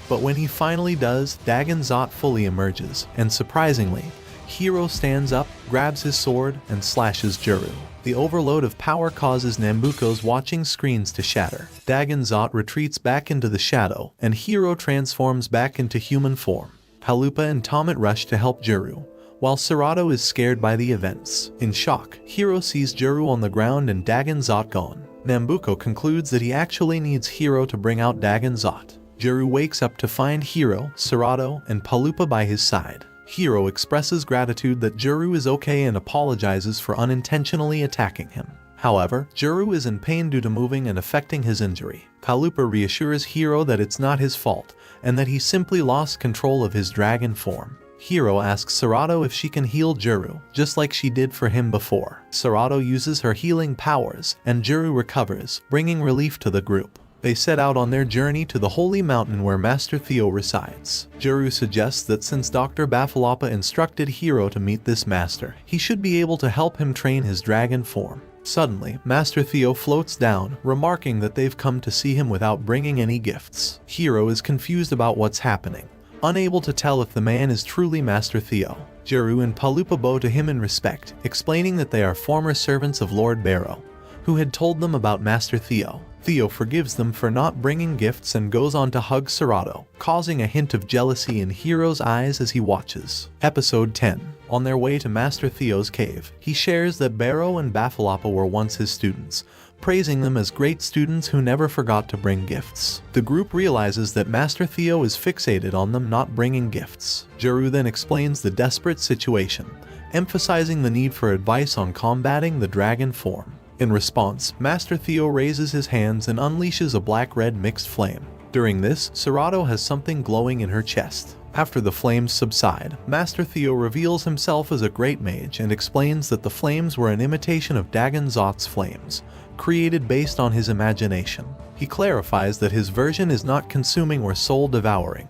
Speaker 1: but when he finally does, Dagon Zot fully emerges, and surprisingly, Hiro stands up, grabs his sword, and slashes Juru. The overload of power causes Nambuko's watching screens to shatter. Dagon Zot retreats back into the shadow, and Hiro transforms back into human form. Palupa and Tomit rush to help Juru, while Sarado is scared by the events. In shock, Hiro sees Juru on the ground and Dagon Zot gone. Nambuko concludes that he actually needs Hiro to bring out Dagon Zot. Juru wakes up to find Hiro, Sarado, and Palupa by his side. Hiro expresses gratitude that Juru is okay and apologizes for unintentionally attacking him. However, Juru is in pain due to moving and affecting his injury. Palupa reassures Hiro that it's not his fault, and that he simply lost control of his dragon form. Hiro asks Sarado if she can heal Juru, just like she did for him before. Sarado uses her healing powers, and Juru recovers, bringing relief to the group. They set out on their journey to the holy mountain where Master Theo resides. Juru suggests that since Dr. Bafalapa instructed Hiro to meet this master, he should be able to help him train his dragon form. Suddenly, Master Theo floats down, remarking that they've come to see him without bringing any gifts. Hiro is confused about what's happening, unable to tell if the man is truly Master Theo. Jeru and Palupa bow to him in respect, explaining that they are former servants of Lord Barrow, who had told them about Master Theo. Theo forgives them for not bringing gifts and goes on to hug Serato, causing a hint of jealousy in Hiro's eyes as he watches. Episode 10. On their way to Master Theo's cave, he shares that Barrow and Bafalapa were once his students, praising them as great students who never forgot to bring gifts. The group realizes that Master Theo is fixated on them not bringing gifts. Jeru then explains the desperate situation, emphasizing the need for advice on combating the dragon form. In response, Master Theo raises his hands and unleashes a black-red mixed flame. During this, Serato has something glowing in her chest. After the flames subside, Master Theo reveals himself as a great mage and explains that the flames were an imitation of Dagon Zot's flames, created based on his imagination. He clarifies that his version is not consuming or soul-devouring,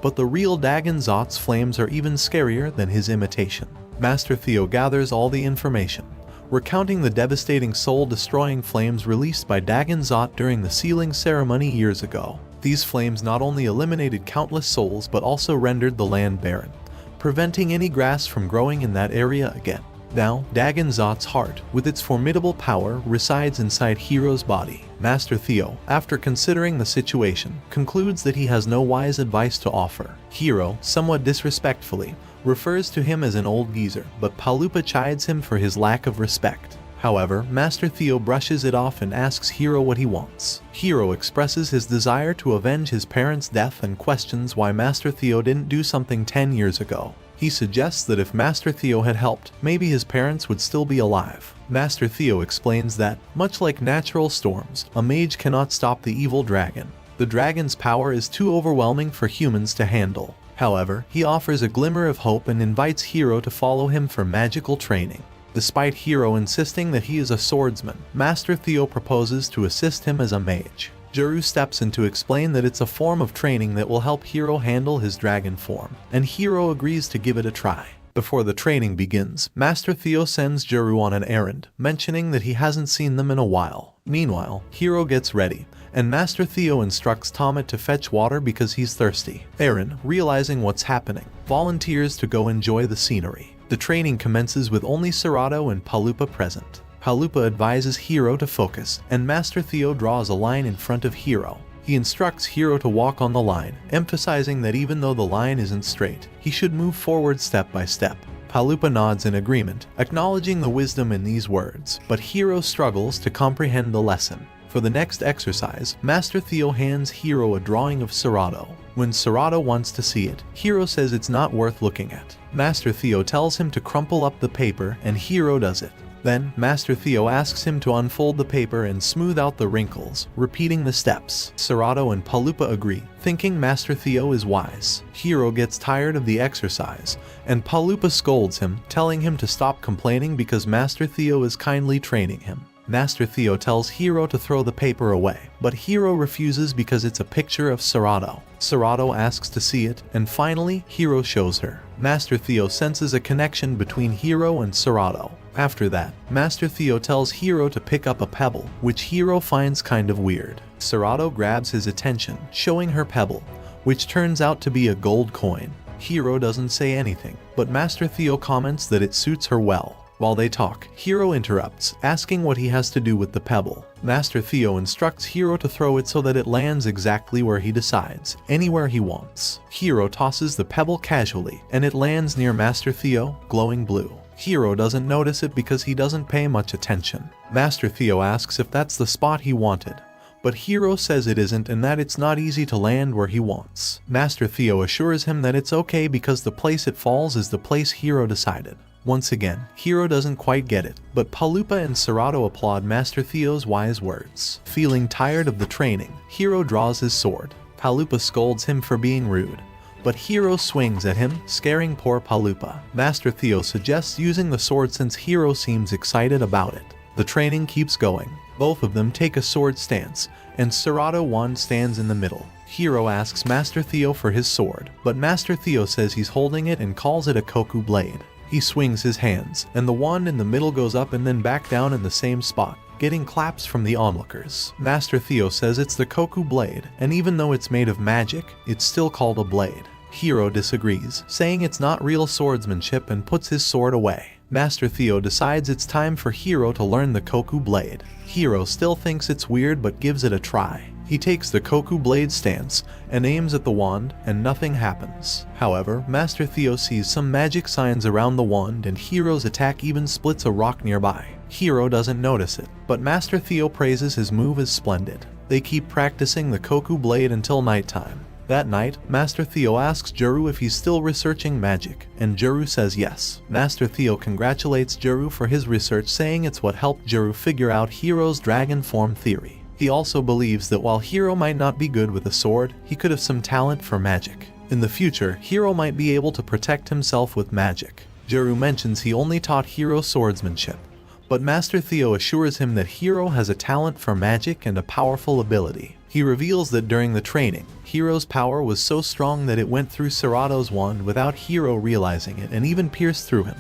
Speaker 1: but the real Dagon Zot's flames are even scarier than his imitation. Master Theo gathers all the information, recounting the devastating soul-destroying flames released by Dagon Zot during the sealing ceremony years ago. These flames not only eliminated countless souls but also rendered the land barren, preventing any grass from growing in that area again. Now, Dagon Zot's heart, with its formidable power, resides inside Hiro's body. Master Theo, after considering the situation, concludes that he has no wise advice to offer. Hiro, somewhat disrespectfully, refers to him as an old geezer, but Palupa chides him for his lack of respect. However, Master Theo brushes it off and asks Hiro what he wants. Hiro expresses his desire to avenge his parents' death and questions why Master Theo didn't do something 10 years ago. He suggests that if Master Theo had helped, maybe his parents would still be alive. Master Theo explains that, much like natural storms, a mage cannot stop the evil dragon. The dragon's power is too overwhelming for humans to handle. However, he offers a glimmer of hope and invites Hiro to follow him for magical training. Despite Hiro insisting that he is a swordsman, Master Theo proposes to assist him as a mage. Jeru steps in to explain that it's a form of training that will help Hiro handle his dragon form, and Hiro agrees to give it a try. Before the training begins, Master Theo sends Jeru on an errand, mentioning that he hasn't seen them in a while. Meanwhile, Hiro gets ready, and Master Theo instructs Tomet to fetch water because he's thirsty. Eren, realizing what's happening, volunteers to go enjoy the scenery. The training commences with only Serato and Palupa present. Palupa advises Hiro to focus, and Master Theo draws a line in front of Hiro. He instructs Hiro to walk on the line, emphasizing that even though the line isn't straight, he should move forward step by step. Palupa nods in agreement, acknowledging the wisdom in these words, but Hiro struggles to comprehend the lesson. For the next exercise, Master Theo hands Hiro a drawing of Serato. When Serato wants to see it, Hiro says it's not worth looking at. Master Theo tells him to crumple up the paper, and Hiro does it. Then, Master Theo asks him to unfold the paper and smooth out the wrinkles, repeating the steps. Serato and Palupa agree, thinking Master Theo is wise. Hiro gets tired of the exercise, and Palupa scolds him, telling him to stop complaining because Master Theo is kindly training him. Master Theo tells Hiro to throw the paper away, but Hiro refuses because it's a picture of Serato. Serato asks to see it, and finally, Hiro shows her. Master Theo senses a connection between Hiro and Serato. After that, Master Theo tells Hiro to pick up a pebble, which Hiro finds kind of weird. Serato grabs his attention, showing her pebble, which turns out to be a gold coin. Hiro doesn't say anything, but Master Theo comments that it suits her well. While they talk, Hiro interrupts, asking what he has to do with the pebble. Master Theo instructs Hiro to throw it so that it lands exactly where he decides, anywhere he wants. Hiro tosses the pebble casually, and it lands near Master Theo, glowing blue. Hiro doesn't notice it because he doesn't pay much attention. Master Theo asks if that's the spot he wanted, but Hiro says it isn't and that it's not easy to land where he wants. Master Theo assures him that it's okay because the place it falls is the place Hiro decided. Once again, Hiro doesn't quite get it, but Palupa and Serato applaud Master Theo's wise words. Feeling tired of the training, Hiro draws his sword. Palupa scolds him for being rude, but Hiro swings at him, scaring poor Palupa. Master Theo suggests using the sword since Hiro seems excited about it. The training keeps going. Both of them take a sword stance, and Serato wand stands in the middle. Hiro asks Master Theo for his sword, but Master Theo says he's holding it and calls it a koku blade. He swings his hands, and the wand in the middle goes up and then back down in the same spot, getting claps from the onlookers. Master Theo says it's the koku blade, and even though it's made of magic, it's still called a blade. Hiro disagrees, saying it's not real swordsmanship and puts his sword away. Master Theo decides it's time for Hiro to learn the Koku blade. Hiro still thinks it's weird but gives it a try. He takes the Koku blade stance and aims at the wand, and nothing happens. However, Master Theo sees some magic signs around the wand, and Hiro's attack even splits a rock nearby. Hiro doesn't notice it, but Master Theo praises his move as splendid. They keep practicing the Koku blade until nighttime. That night, Master Theo asks Juru if he's still researching magic, and Juru says yes. Master Theo congratulates Juru for his research, saying it's what helped Juru figure out Hiro's dragon form theory. He also believes that while Hiro might not be good with a sword, he could have some talent for magic. In the future, Hiro might be able to protect himself with magic. Juru mentions he only taught Hiro swordsmanship, but Master Theo assures him that Hiro has a talent for magic and a powerful ability. He reveals that during the training, Hiro's power was so strong that it went through Sarato's wand without Hiro realizing it and even pierced through him,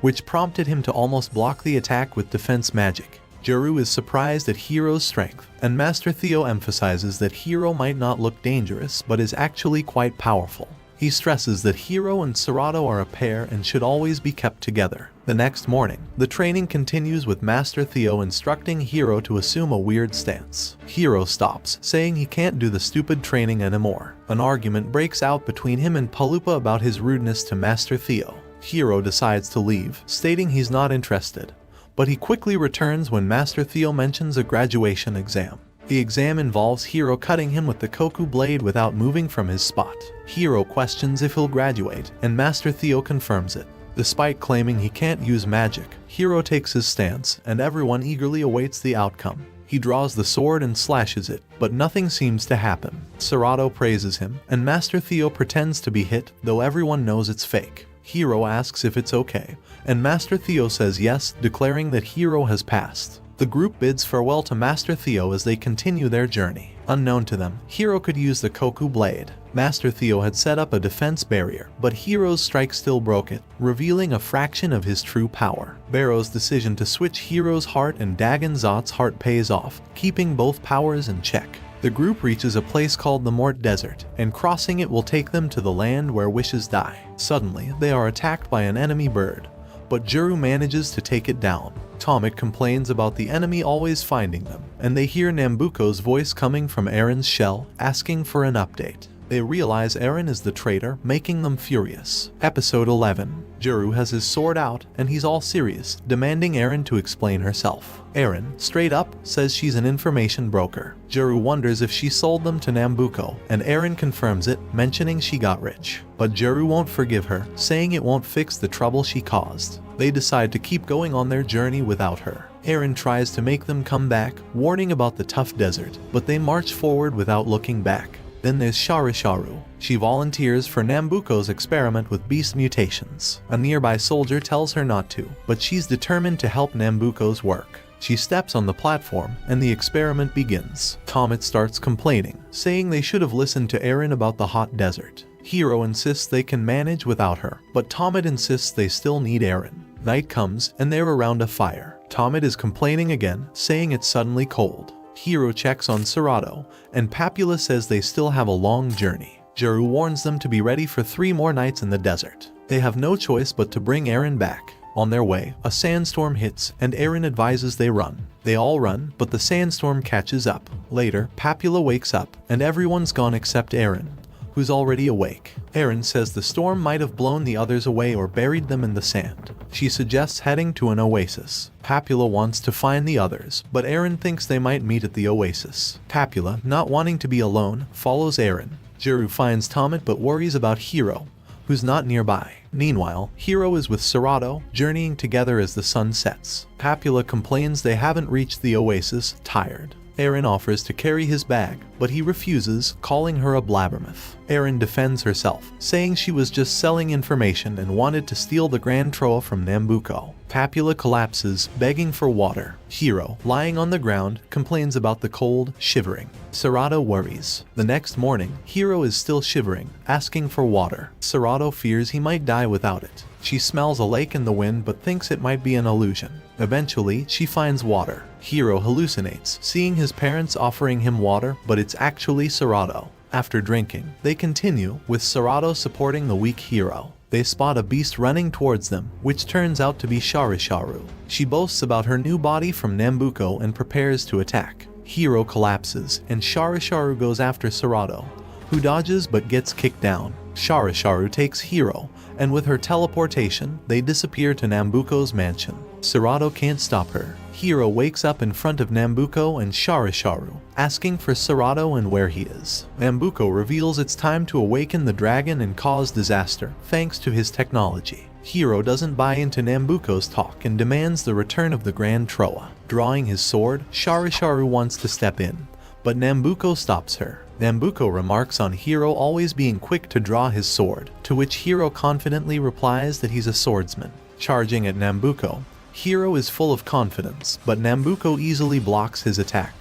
Speaker 1: which prompted him to almost block the attack with defense magic. Juru is surprised at Hiro's strength, and Master Theo emphasizes that Hiro might not look dangerous but is actually quite powerful. He stresses that Hiro and Serato are a pair and should always be kept together. The next morning, the training continues with Master Theo instructing Hiro to assume a weird stance. Hiro stops, saying he can't do the stupid training anymore. An argument breaks out between him and Palupa about his rudeness to Master Theo. Hiro decides to leave, stating he's not interested, but he quickly returns when Master Theo mentions a graduation exam. The exam involves Hiro cutting him with the Koku blade without moving from his spot. Hiro questions if he'll graduate, and Master Theo confirms it. Despite claiming he can't use magic, Hiro takes his stance, and everyone eagerly awaits the outcome. He draws the sword and slashes it, but nothing seems to happen. Serato praises him, and Master Theo pretends to be hit, though everyone knows it's fake. Hiro asks if it's okay, and Master Theo says yes, declaring that Hiro has passed. The group bids farewell to Master Theo as they continue their journey. Unknown to them, Hiro could use the Koku blade. Master Theo had set up a defense barrier, but Hiro's strike still broke it, revealing a fraction of his true power. Barrow's decision to switch Hiro's heart and Dagon Zot's heart pays off, keeping both powers in check. The group reaches a place called the Mort Desert, and crossing it will take them to the land where wishes die. Suddenly, they are attacked by an enemy bird, but Juru manages to take it down. Tomet complains about the enemy always finding them, and they hear Nambuko's voice coming from Aaron's shell, asking for an update. They realize Aaron is the traitor, making them furious. Episode 11. Juru has his sword out, and he's all serious, demanding Aaron to explain herself. Aaron, straight up, says she's an information broker. Juru wonders if she sold them to Nambuko, and Aaron confirms it, mentioning she got rich. But Juru won't forgive her, saying it won't fix the trouble she caused. They decide to keep going on their journey without her. Aaron tries to make them come back, warning about the tough desert, but they march forward without looking back. Then there's Sharisharu. She volunteers for Nambuko's experiment with beast mutations. A nearby soldier tells her not to, but she's determined to help Nambuko's work. She steps on the platform, and the experiment begins. Tomet starts complaining, saying they should have listened to Aaron about the hot desert. Hiro insists they can manage without her, but Tomet insists they still need Aaron. Night comes, and they're around a fire. Tomet is complaining again, saying it's suddenly cold. Hiro checks on Serato, and Papula says they still have a long journey. Juru warns them to be ready for 3 more nights in the desert. They have no choice but to bring Aaron back. On their way, a sandstorm hits, and Aaron advises they run. They all run, but the sandstorm catches up. Later, Papula wakes up, and everyone's gone except Aaron, who's already awake. Aaron says the storm might have blown the others away or buried them in the sand. She suggests heading to an oasis. Papula wants to find the others, but Aaron thinks they might meet at the oasis. Papula, not wanting to be alone, follows Aaron. Juru finds Tomet but worries about Hiro, who's not nearby. Meanwhile, Hiro is with Serato, journeying together as the sun sets. Papula complains they haven't reached the oasis, tired. Aaron offers to carry his bag, but he refuses, calling her a blabbermouth. Aaron defends herself, saying she was just selling information and wanted to steal the Grand Troa from Nambuko. Papula collapses, begging for water. Hiro, lying on the ground, complains about the cold, shivering. Serato worries. The next morning, Hiro is still shivering, asking for water. Serato fears he might die without it. She smells a lake in the wind but thinks it might be an illusion. Eventually, she finds water. Hiro hallucinates, seeing his parents offering him water, but it's actually Serato. After drinking, they continue, with Serato supporting the weak hero. They spot a beast running towards them, which turns out to be Sharisharu. She boasts about her new body from Nambuko and prepares to attack. Hiro collapses, and Sharisharu goes after Serato, who dodges but gets kicked down. Sharisharu takes Hiro, and with her teleportation, they disappear to Nambuko's mansion. Serato can't stop her. Hiro wakes up in front of Nambuko and Sharisharu, asking for Serato and where he is. Nambuko reveals it's time to awaken the dragon and cause disaster, thanks to his technology. Hiro doesn't buy into Nambuko's talk and demands the return of the Grand Troa. Drawing his sword, Sharisharu wants to step in, but Nambuko stops her. Nambuko remarks on Hiro always being quick to draw his sword, to which Hiro confidently replies that he's a swordsman. Charging at Nambuko, Hiro is full of confidence, but Nambuko easily blocks his attack,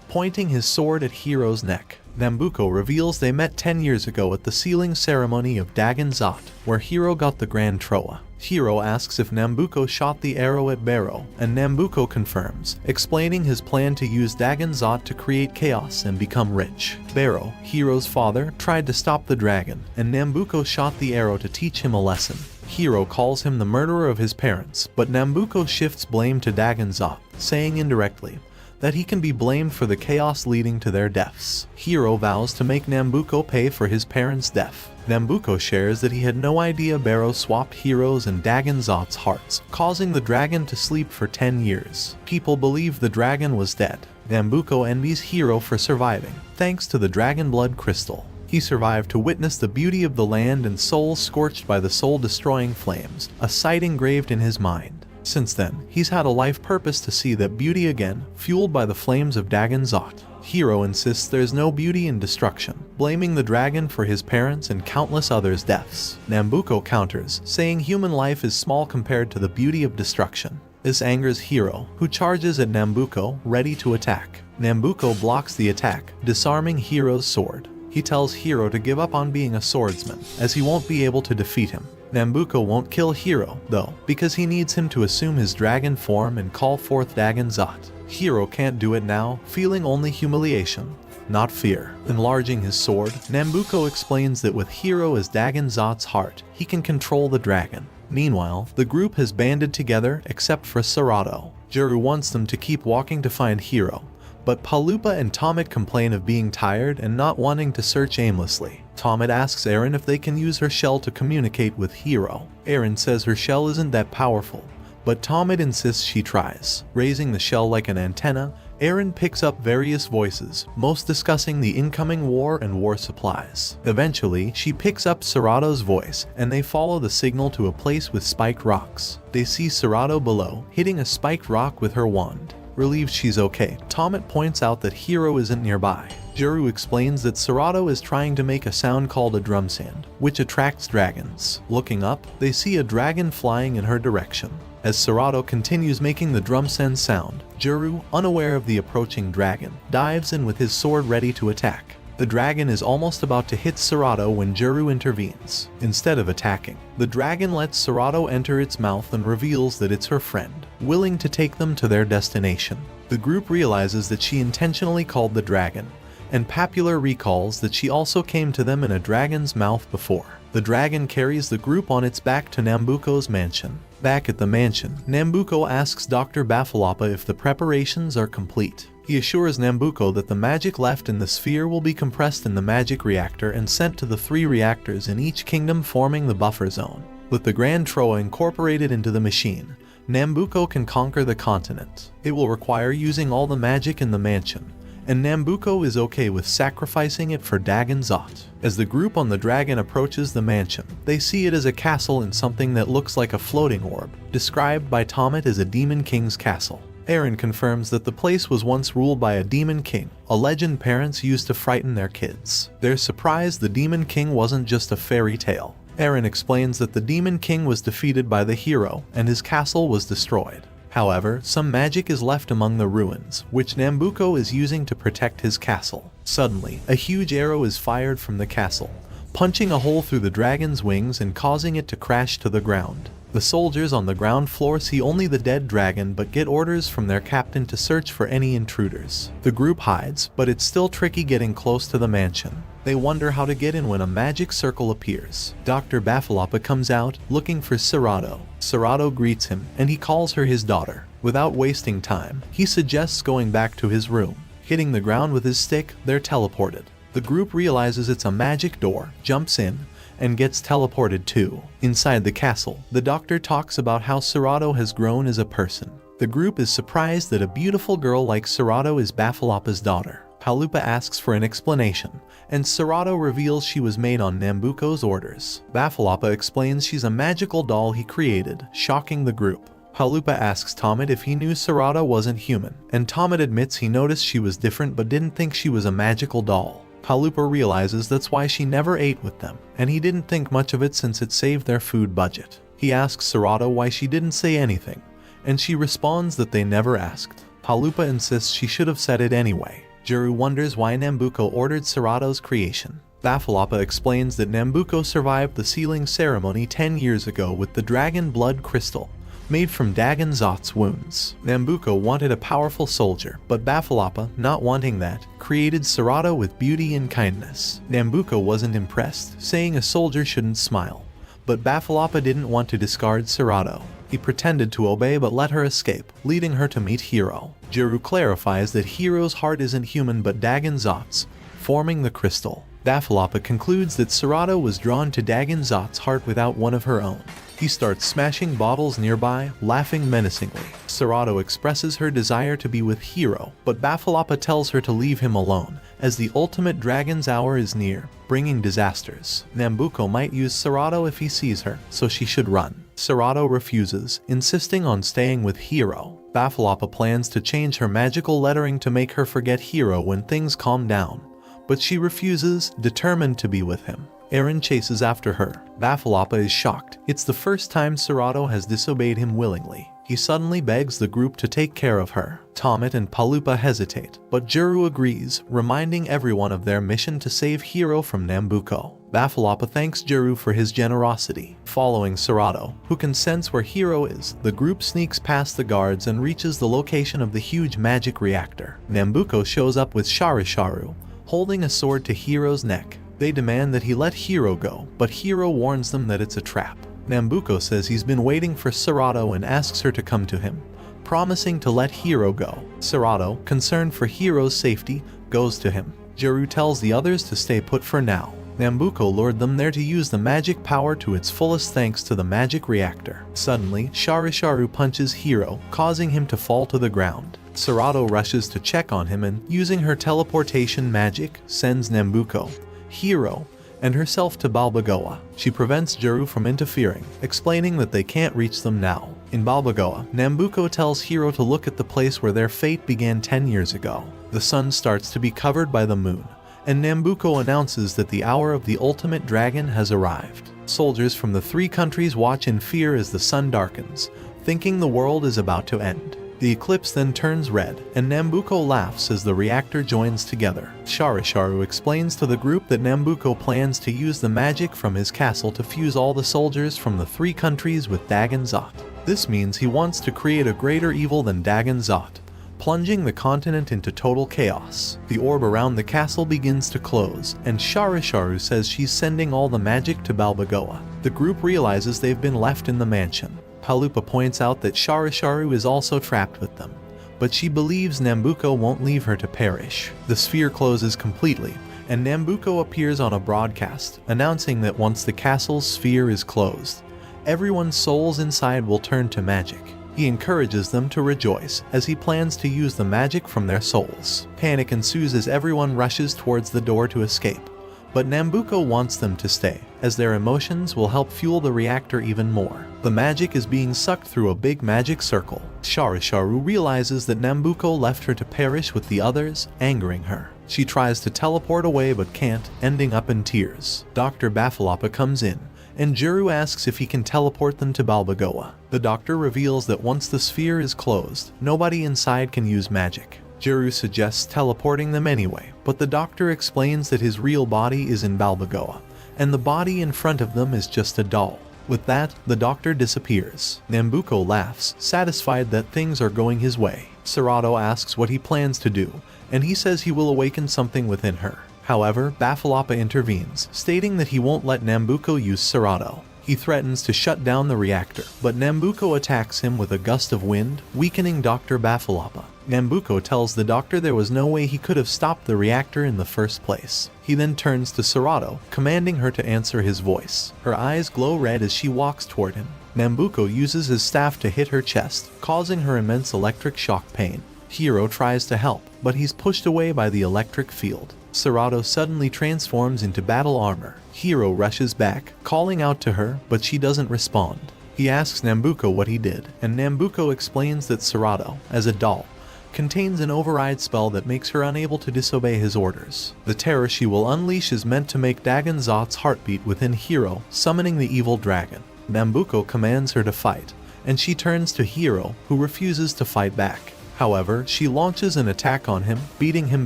Speaker 1: pointing his sword at Hiro's neck. Nambuko reveals they met 10 years ago at the sealing ceremony of Dagonzat, where Hiro got the Grand Troa. Hiro asks if Nambuko shot the arrow at Barrow, and Nambuko confirms, explaining his plan to use Dagonzat to create chaos and become rich. Barrow, Hiro's father, tried to stop the dragon, and Nambuko shot the arrow to teach him a lesson. Hiro calls him the murderer of his parents, but Nambuko shifts blame to Dagonzat, saying indirectly that he can be blamed for the chaos leading to their deaths. Hiro vows to make Nambuko pay for his parents' death. Nambuko shares that he had no idea Barrow swapped Hiro's and Dagonzat's hearts, causing the dragon to sleep for 10 years. People believe the dragon was dead. Nambuko envies Hiro for surviving, thanks to the dragon blood crystal. He survived to witness the beauty of the land and souls scorched by the soul-destroying flames, a sight engraved in his mind. Since then, he's had a life purpose to see that beauty again, fueled by the flames of Dagonzat. Hiro insists there's no beauty in destruction, blaming the dragon for his parents and countless others' deaths. Nambuko counters, saying human life is small compared to the beauty of destruction. This angers Hiro, who charges at Nambuko, ready to attack. Nambuko blocks the attack, disarming Hiro's sword. He tells Hiro to give up on being a swordsman, as he won't be able to defeat him. Nambuko won't kill Hiro, though, because he needs him to assume his dragon form and call forth Dagonzat. Hiro can't do it now, feeling only humiliation, not fear. Enlarging his sword, Nambuko explains that with Hiro as Dagonzat's heart, he can control the dragon. Meanwhile, the group has banded together except for Serato. Juru wants them to keep walking to find Hiro, but Palupa and Tomet complain of being tired and not wanting to search aimlessly. Tomet asks Eren if they can use her shell to communicate with Hiro. Eren says her shell isn't that powerful, but Tomet insists she tries. Raising the shell like an antenna, Eren picks up various voices, most discussing the incoming war and war supplies. Eventually, she picks up Serato's voice, and they follow the signal to a place with spiked rocks. They see Serato below, hitting a spiked rock with her wand. Relieved she's okay, Tomet points out that Hiro isn't nearby. Juru explains that Serato is trying to make a sound called a drum sound, which attracts dragons. Looking up, they see a dragon flying in her direction. As Serato continues making the drum send sound, Juru, unaware of the approaching dragon, dives in with his sword ready to attack. The dragon is almost about to hit Serato when Juru intervenes. Instead of attacking, the dragon lets Serato enter its mouth and reveals that it's her friend, willing to take them to their destination. The group realizes that she intentionally called the dragon, and Papula recalls that she also came to them in a dragon's mouth before. The dragon carries the group on its back to Nambuko's mansion. Back at the mansion, Nambuko asks Dr. Bafalapa if the preparations are complete. He assures Nambuko that the magic left in the sphere will be compressed in the magic reactor and sent to the 3 reactors in each kingdom forming the buffer zone. With the Grand Troa incorporated into the machine, Nambuko can conquer the continent. It will require using all the magic in the mansion, and Nambuko is okay with sacrificing it for Dagonzat. As the group on the dragon approaches the mansion, they see it as a castle in something that looks like a floating orb, described by Tomet as a demon king's castle. Eren confirms that the place was once ruled by a demon king, a legend parents used to frighten their kids. They're surprised the demon king wasn't just a fairy tale. Eren explains that the demon king was defeated by the hero, and his castle was destroyed. However, some magic is left among the ruins, which Nambuko is using to protect his castle. Suddenly, a huge arrow is fired from the castle, punching a hole through the dragon's wings and causing it to crash to the ground. The soldiers on the ground floor see only the dead dragon but get orders from their captain to search for any intruders. The group hides, but it's still tricky getting close to the mansion. They wonder how to get in when a magic circle appears. Dr. Baffalapa comes out, looking for Serato. Serato greets him, and he calls her his daughter. Without wasting time, he suggests going back to his room. Hitting the ground with his stick, they're teleported. The group realizes it's a magic door, jumps in, and gets teleported too. Inside the castle, the doctor talks about how Serato has grown as a person. The group is surprised that a beautiful girl like Serato is Baffalapa's daughter. Palupa asks for an explanation, and Serato reveals she was made on Nambuco's orders. Baffalapa explains she's a magical doll he created, shocking the group. Palupa asks Tomet if he knew Serato wasn't human, and Tomet admits he noticed she was different but didn't think she was a magical doll. Palupa realizes that's why she never ate with them, and he didn't think much of it since it saved their food budget. He asks Serato why she didn't say anything, and she responds that they never asked. Palupa insists she should have said it anyway. Juru wonders why Nambuco ordered Serato's creation. Baffalapa explains that Nambuco survived the sealing ceremony 10 years ago with the dragon blood crystal, made from Dagon Zot's wounds. Nambuco wanted a powerful soldier, but Baffalapa, not wanting that, created Serato with beauty and kindness. Nambuco wasn't impressed, saying a soldier shouldn't smile. But Baffalapa didn't want to discard Serato. He pretended to obey but let her escape, leading her to meet Hero. Juru clarifies that Hero's heart isn't human but Dagon Zot's, forming the crystal. Baffalapa concludes that Serato was drawn to Dagon Zot's heart without one of her own. He starts smashing bottles nearby, laughing menacingly. Serato expresses her desire to be with Hero, but Baffalapa tells her to leave him alone, as the ultimate dragon's hour is near, bringing disasters. Nambuco might use Serato if he sees her, so she should run. Serato refuses, insisting on staying with Hero. Baffalapa plans to change her magical lettering to make her forget Hero when things calm down, but she refuses, determined to be with him. Aaron chases after her. Baffalapa is shocked. It's the first time Serato has disobeyed him willingly. He suddenly begs the group to take care of her. Tomet and Palupa hesitate, but Juru agrees, reminding everyone of their mission to save Hero from Nambuco. Baffalapa thanks Juru for his generosity. Following Serato, who can sense where Hero is, the group sneaks past the guards and reaches the location of the huge magic reactor. Nambuco shows up with Sharisharu, holding a sword to Hero's neck. They demand that he let Hero go, but Hero warns them that it's a trap. Nambuco says he's been waiting for Serato and asks her to come to him, promising to let Hero go. Serato, concerned for Hero's safety, goes to him. Juru tells the others to stay put for now. Nambuco lured them there to use the magic power to its fullest thanks to the magic reactor. Suddenly, Sharisharu punches Hero, causing him to fall to the ground. Serato rushes to check on him and, using her teleportation magic, sends Nambuco, Hero, and herself to Balbagoa. She prevents Juru from interfering, explaining that they can't reach them now. In Balbagoa, Nambuco tells Hero to look at the place where their fate began 10 years ago. The sun starts to be covered by the moon, and Nambuco announces that the hour of the ultimate dragon has arrived. Soldiers from the 3 countries watch in fear as the sun darkens, thinking the world is about to end. The eclipse then turns red, and Nambuco laughs as the reactor joins together. Sharisharu explains to the group that Nambuco plans to use the magic from his castle to fuse all the soldiers from the 3 countries with Dagon Zot. This means he wants to create a greater evil than Dagon Zot, plunging the continent into total chaos. The orb around the castle begins to close, and Sharisharu says she's sending all the magic to Balbagoa. The group realizes they've been left in the mansion. Palupa points out that Sharisharu is also trapped with them, but she believes Nambuco won't leave her to perish. The sphere closes completely, and Nambuco appears on a broadcast, announcing that once the castle's sphere is closed, everyone's souls inside will turn to magic. He encourages them to rejoice, as he plans to use the magic from their souls. Panic ensues as everyone rushes towards the door to escape, but Nambuco wants them to stay, as their emotions will help fuel the reactor even more. The magic is being sucked through a big magic circle. Sharisharu realizes that Nambuco left her to perish with the others, angering her. She tries to teleport away but can't, ending up in tears. Dr. Baffalapa comes in, and Juru asks if he can teleport them to Balbagoa. The doctor reveals that once the sphere is closed, nobody inside can use magic. Juru suggests teleporting them anyway, but the doctor explains that his real body is in Balbagoa, and the body in front of them is just a doll. With that, the doctor disappears. Nambuko laughs, satisfied that things are going his way. Serato asks what he plans to do, and he says he will awaken something within her. However, Bafalapa intervenes, stating that he won't let Nambuko use Serato. He threatens to shut down the reactor, but Nambuko attacks him with a gust of wind, weakening Dr. Bafalapa. Nambuko tells the doctor there was no way he could have stopped the reactor in the first place. He then turns to Serato, commanding her to answer his voice. Her eyes glow red as she walks toward him. Nambuko uses his staff to hit her chest, causing her immense electric shock pain. Hiro tries to help, but he's pushed away by the electric field. Serato suddenly transforms into battle armor. Hiro rushes back, calling out to her, but she doesn't respond. He asks Nambuko what he did, and Nambuko explains that Serato, as a doll, contains an override spell that makes her unable to disobey his orders. The terror she will unleash is meant to make Dagon Zot's heartbeat within Hiro, summoning the evil dragon. Nambuko commands her to fight, and she turns to Hiro, who refuses to fight back. However, she launches an attack on him, beating him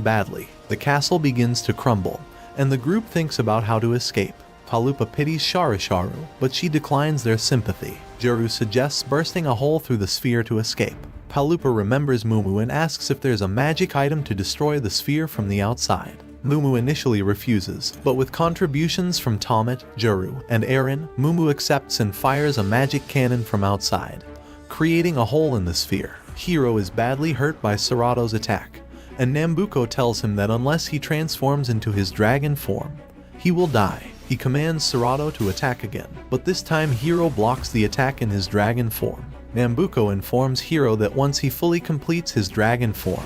Speaker 1: badly. The castle begins to crumble, and the group thinks about how to escape. Palupa pities Sharisharu, but she declines their sympathy. Juru suggests bursting a hole through the sphere to escape. Palupa remembers Mumu and asks if there's a magic item to destroy the sphere from the outside. Mumu initially refuses, but with contributions from Tomet, Juru, and Aaron, Mumu accepts and fires a magic cannon from outside, creating a hole in the sphere. Hiro is badly hurt by Serato's attack, and Nambuko tells him that unless he transforms into his dragon form, he will die. He commands Serato to attack again, but this time Hiro blocks the attack in his dragon form. Nambuko informs Hiro that once he fully completes his dragon form,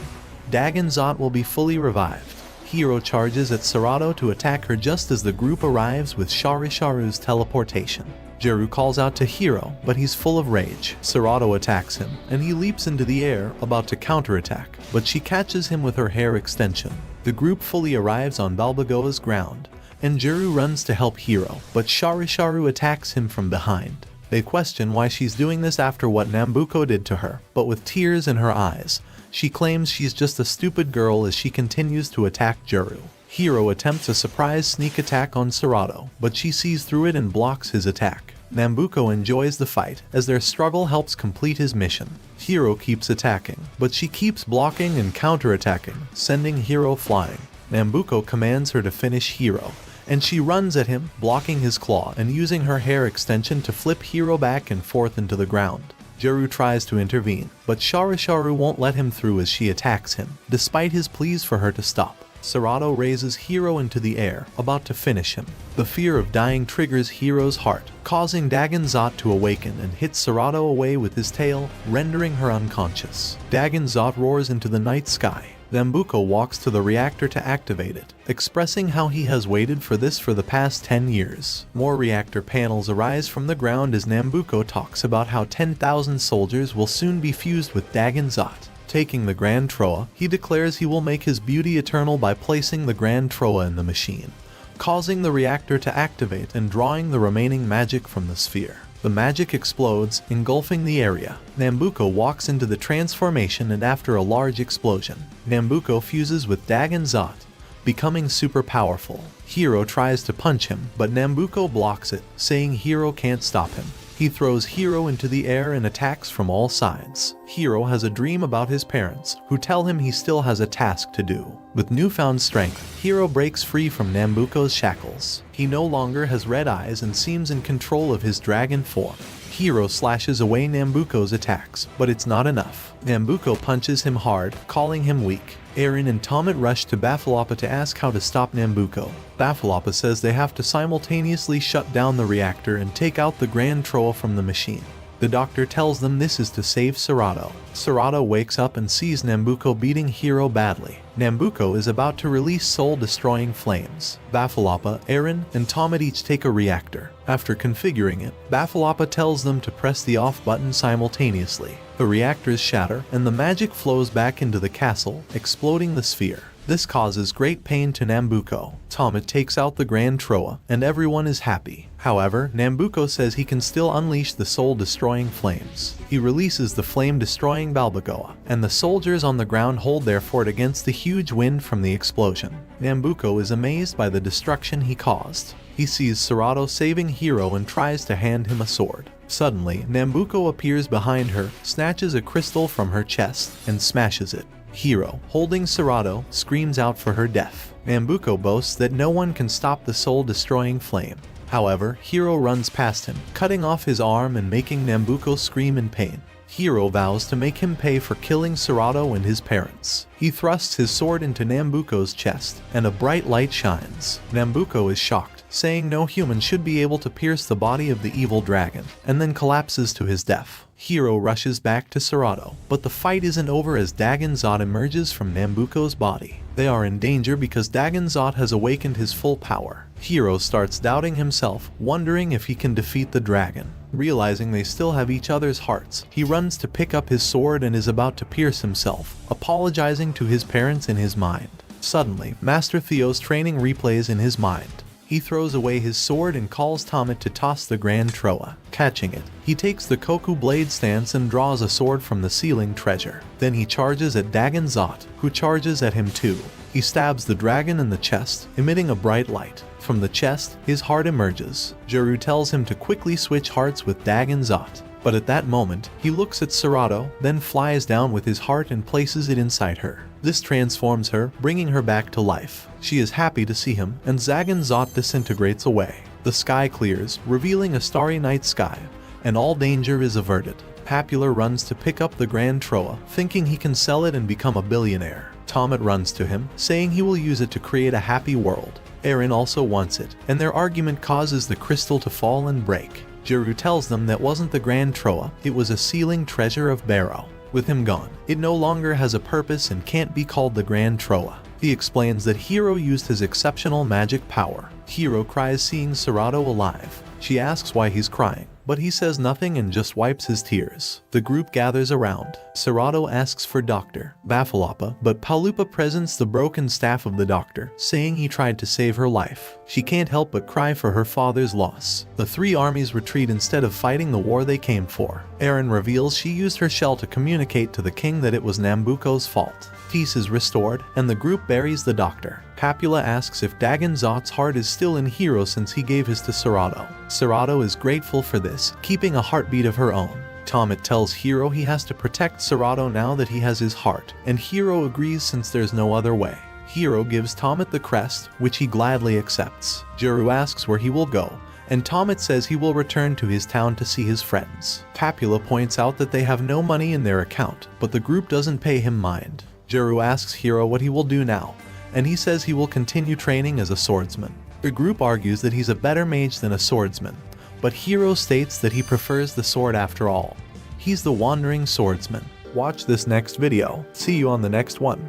Speaker 1: Dagon Zot will be fully revived. Hiro charges at Serato to attack her just as the group arrives with Sharisharu's teleportation. Juru calls out to Hiro, but he's full of rage. Serato attacks him, and he leaps into the air, about to counterattack, but she catches him with her hair extension. The group fully arrives on Balbagoa's ground, and Juru runs to help Hiro, but Sharisharu attacks him from behind. They question why she's doing this after what Nambuko did to her, but with tears in her eyes, she claims she's just a stupid girl as she continues to attack Juru. Hiro attempts a surprise sneak attack on Serato, but she sees through it and blocks his attack. Nambuko enjoys the fight, as their struggle helps complete his mission. Hiro keeps attacking, but she keeps blocking and counterattacking, sending Hiro flying. Nambuko commands her to finish Hiro, and she runs at him, blocking his claw and using her hair extension to flip Hiro back and forth into the ground. Juru tries to intervene, but Sharisharu won't let him through as she attacks him, despite his pleas for her to stop. Serato raises Hiro into the air, about to finish him. The fear of dying triggers Hiro's heart, causing Dagon Zot to awaken and hit Serato away with his tail, rendering her unconscious. Dagon Zot roars into the night sky. Nambuko walks to the reactor to activate it, expressing how he has waited for this for the past 10 years. More reactor panels arise from the ground as Nambuko talks about how 10,000 soldiers will soon be fused with Dagon Zot. Taking the Grand Troa, he declares he will make his beauty eternal by placing the Grand Troa in the machine, causing the reactor to activate and drawing the remaining magic from the sphere. The magic explodes, engulfing the area. Nambuko walks into the transformation, and after a large explosion, Nambuko fuses with Dagon Zot, becoming super powerful. Hiro tries to punch him, but Nambuko blocks it, saying Hiro can't stop him. He throws Hiro into the air and attacks from all sides. Hiro has a dream about his parents, who tell him he still has a task to do. With newfound strength, Hiro breaks free from Nambuko's shackles. He no longer has red eyes and seems in control of his dragon form. Hiro slashes away Nambuko's attacks, but it's not enough. Nambuko punches him hard, calling him weak. Aaron and Tomet rush to Bafalapa to ask how to stop Nambuko. Bafalapa says they have to simultaneously shut down the reactor and take out the Grand Troa from the machine. The doctor tells them this is to save Serato. Serato wakes up and sees Nambuko beating Hiro badly. Nambuko is about to release soul-destroying flames. Bafalapa, Aaron, and Tomet each take a reactor. After configuring it, Bafalapa tells them to press the off button simultaneously. The reactors shatter, and the magic flows back into the castle, exploding the sphere. This causes great pain to Nambuko. Tomet takes out the Grand Troa, and everyone is happy. However, Nambuko says he can still unleash the soul-destroying flames. He releases the flame-destroying Balbagoa, and the soldiers on the ground hold their fort against the huge wind from the explosion. Nambuko is amazed by the destruction he caused. He sees Serato saving Hiro and tries to hand him a sword. Suddenly, Nambuko appears behind her, snatches a crystal from her chest, and smashes it. Hiro, holding Serato, screams out for her death. Nambuko boasts that no one can stop the soul-destroying flame. However, Hiro runs past him, cutting off his arm and making Nambuko scream in pain. Hiro vows to make him pay for killing Serato and his parents. He thrusts his sword into Nambuko's chest, and a bright light shines. Nambuko is shocked, saying no human should be able to pierce the body of the evil dragon, and then collapses to his death. Hiro rushes back to Serato, but the fight isn't over as Dagonzot emerges from Nambuko's body. They are in danger because Dagonzot has awakened his full power. Hiro starts doubting himself, wondering if he can defeat the dragon. Realizing they still have each other's hearts, he runs to pick up his sword and is about to pierce himself, apologizing to his parents in his mind. Suddenly, Master Theo's training replays in his mind. He throws away his sword and calls Tomit to toss the Grand Troa. Catching it, he takes the Koku blade stance and draws a sword from the ceiling treasure. Then he charges at Dagonzot, who charges at him too. He stabs the dragon in the chest, emitting a bright light. From the chest, his heart emerges. Juru tells him to quickly switch hearts with Dagonzot. But at that moment, he looks at Serato, then flies down with his heart and places it inside her. This transforms her, bringing her back to life. She is happy to see him, and Dagonzot disintegrates away. The sky clears, revealing a starry night sky, and all danger is averted. Papula runs to pick up the Grand Troa, thinking he can sell it and become a billionaire. Tomit runs to him, saying he will use it to create a happy world. Eren also wants it, and their argument causes the crystal to fall and break. Juru tells them that wasn't the Grand Troa, it was a sealing treasure of Barrow. With him gone, it no longer has a purpose and can't be called the Grand Troa. He explains that Hiro used his exceptional magic power. Hiro cries seeing Serato alive. She asks why he's crying, but he says nothing and just wipes his tears. The group gathers around. Serato asks for Dr. Bafalapa, but Palupa presents the broken staff of the doctor, saying he tried to save her life. She can't help but cry for her father's loss. The three armies retreat instead of fighting the war they came for. Eren reveals she used her shell to communicate to the king that it was Nambuko's fault. Peace is restored, and the group buries the doctor. Papula asks if Dagonzot's heart is still in Hiro since he gave his to Serato. Serato is grateful for this, keeping a heartbeat of her own. Tomit tells Hiro he has to protect Serato now that he has his heart, and Hiro agrees since there's no other way. Hiro gives Tomit the crest, which he gladly accepts. Juru asks where he will go, and Tomit says he will return to his town to see his friends. Papula points out that they have no money in their account, but the group doesn't pay him mind. Juru asks Hiro what he will do now, and he says he will continue training as a swordsman. The group argues that he's a better mage than a swordsman, but Hiro states that he prefers the sword after all. He's the wandering swordsman. Watch this next video. See you on the next one.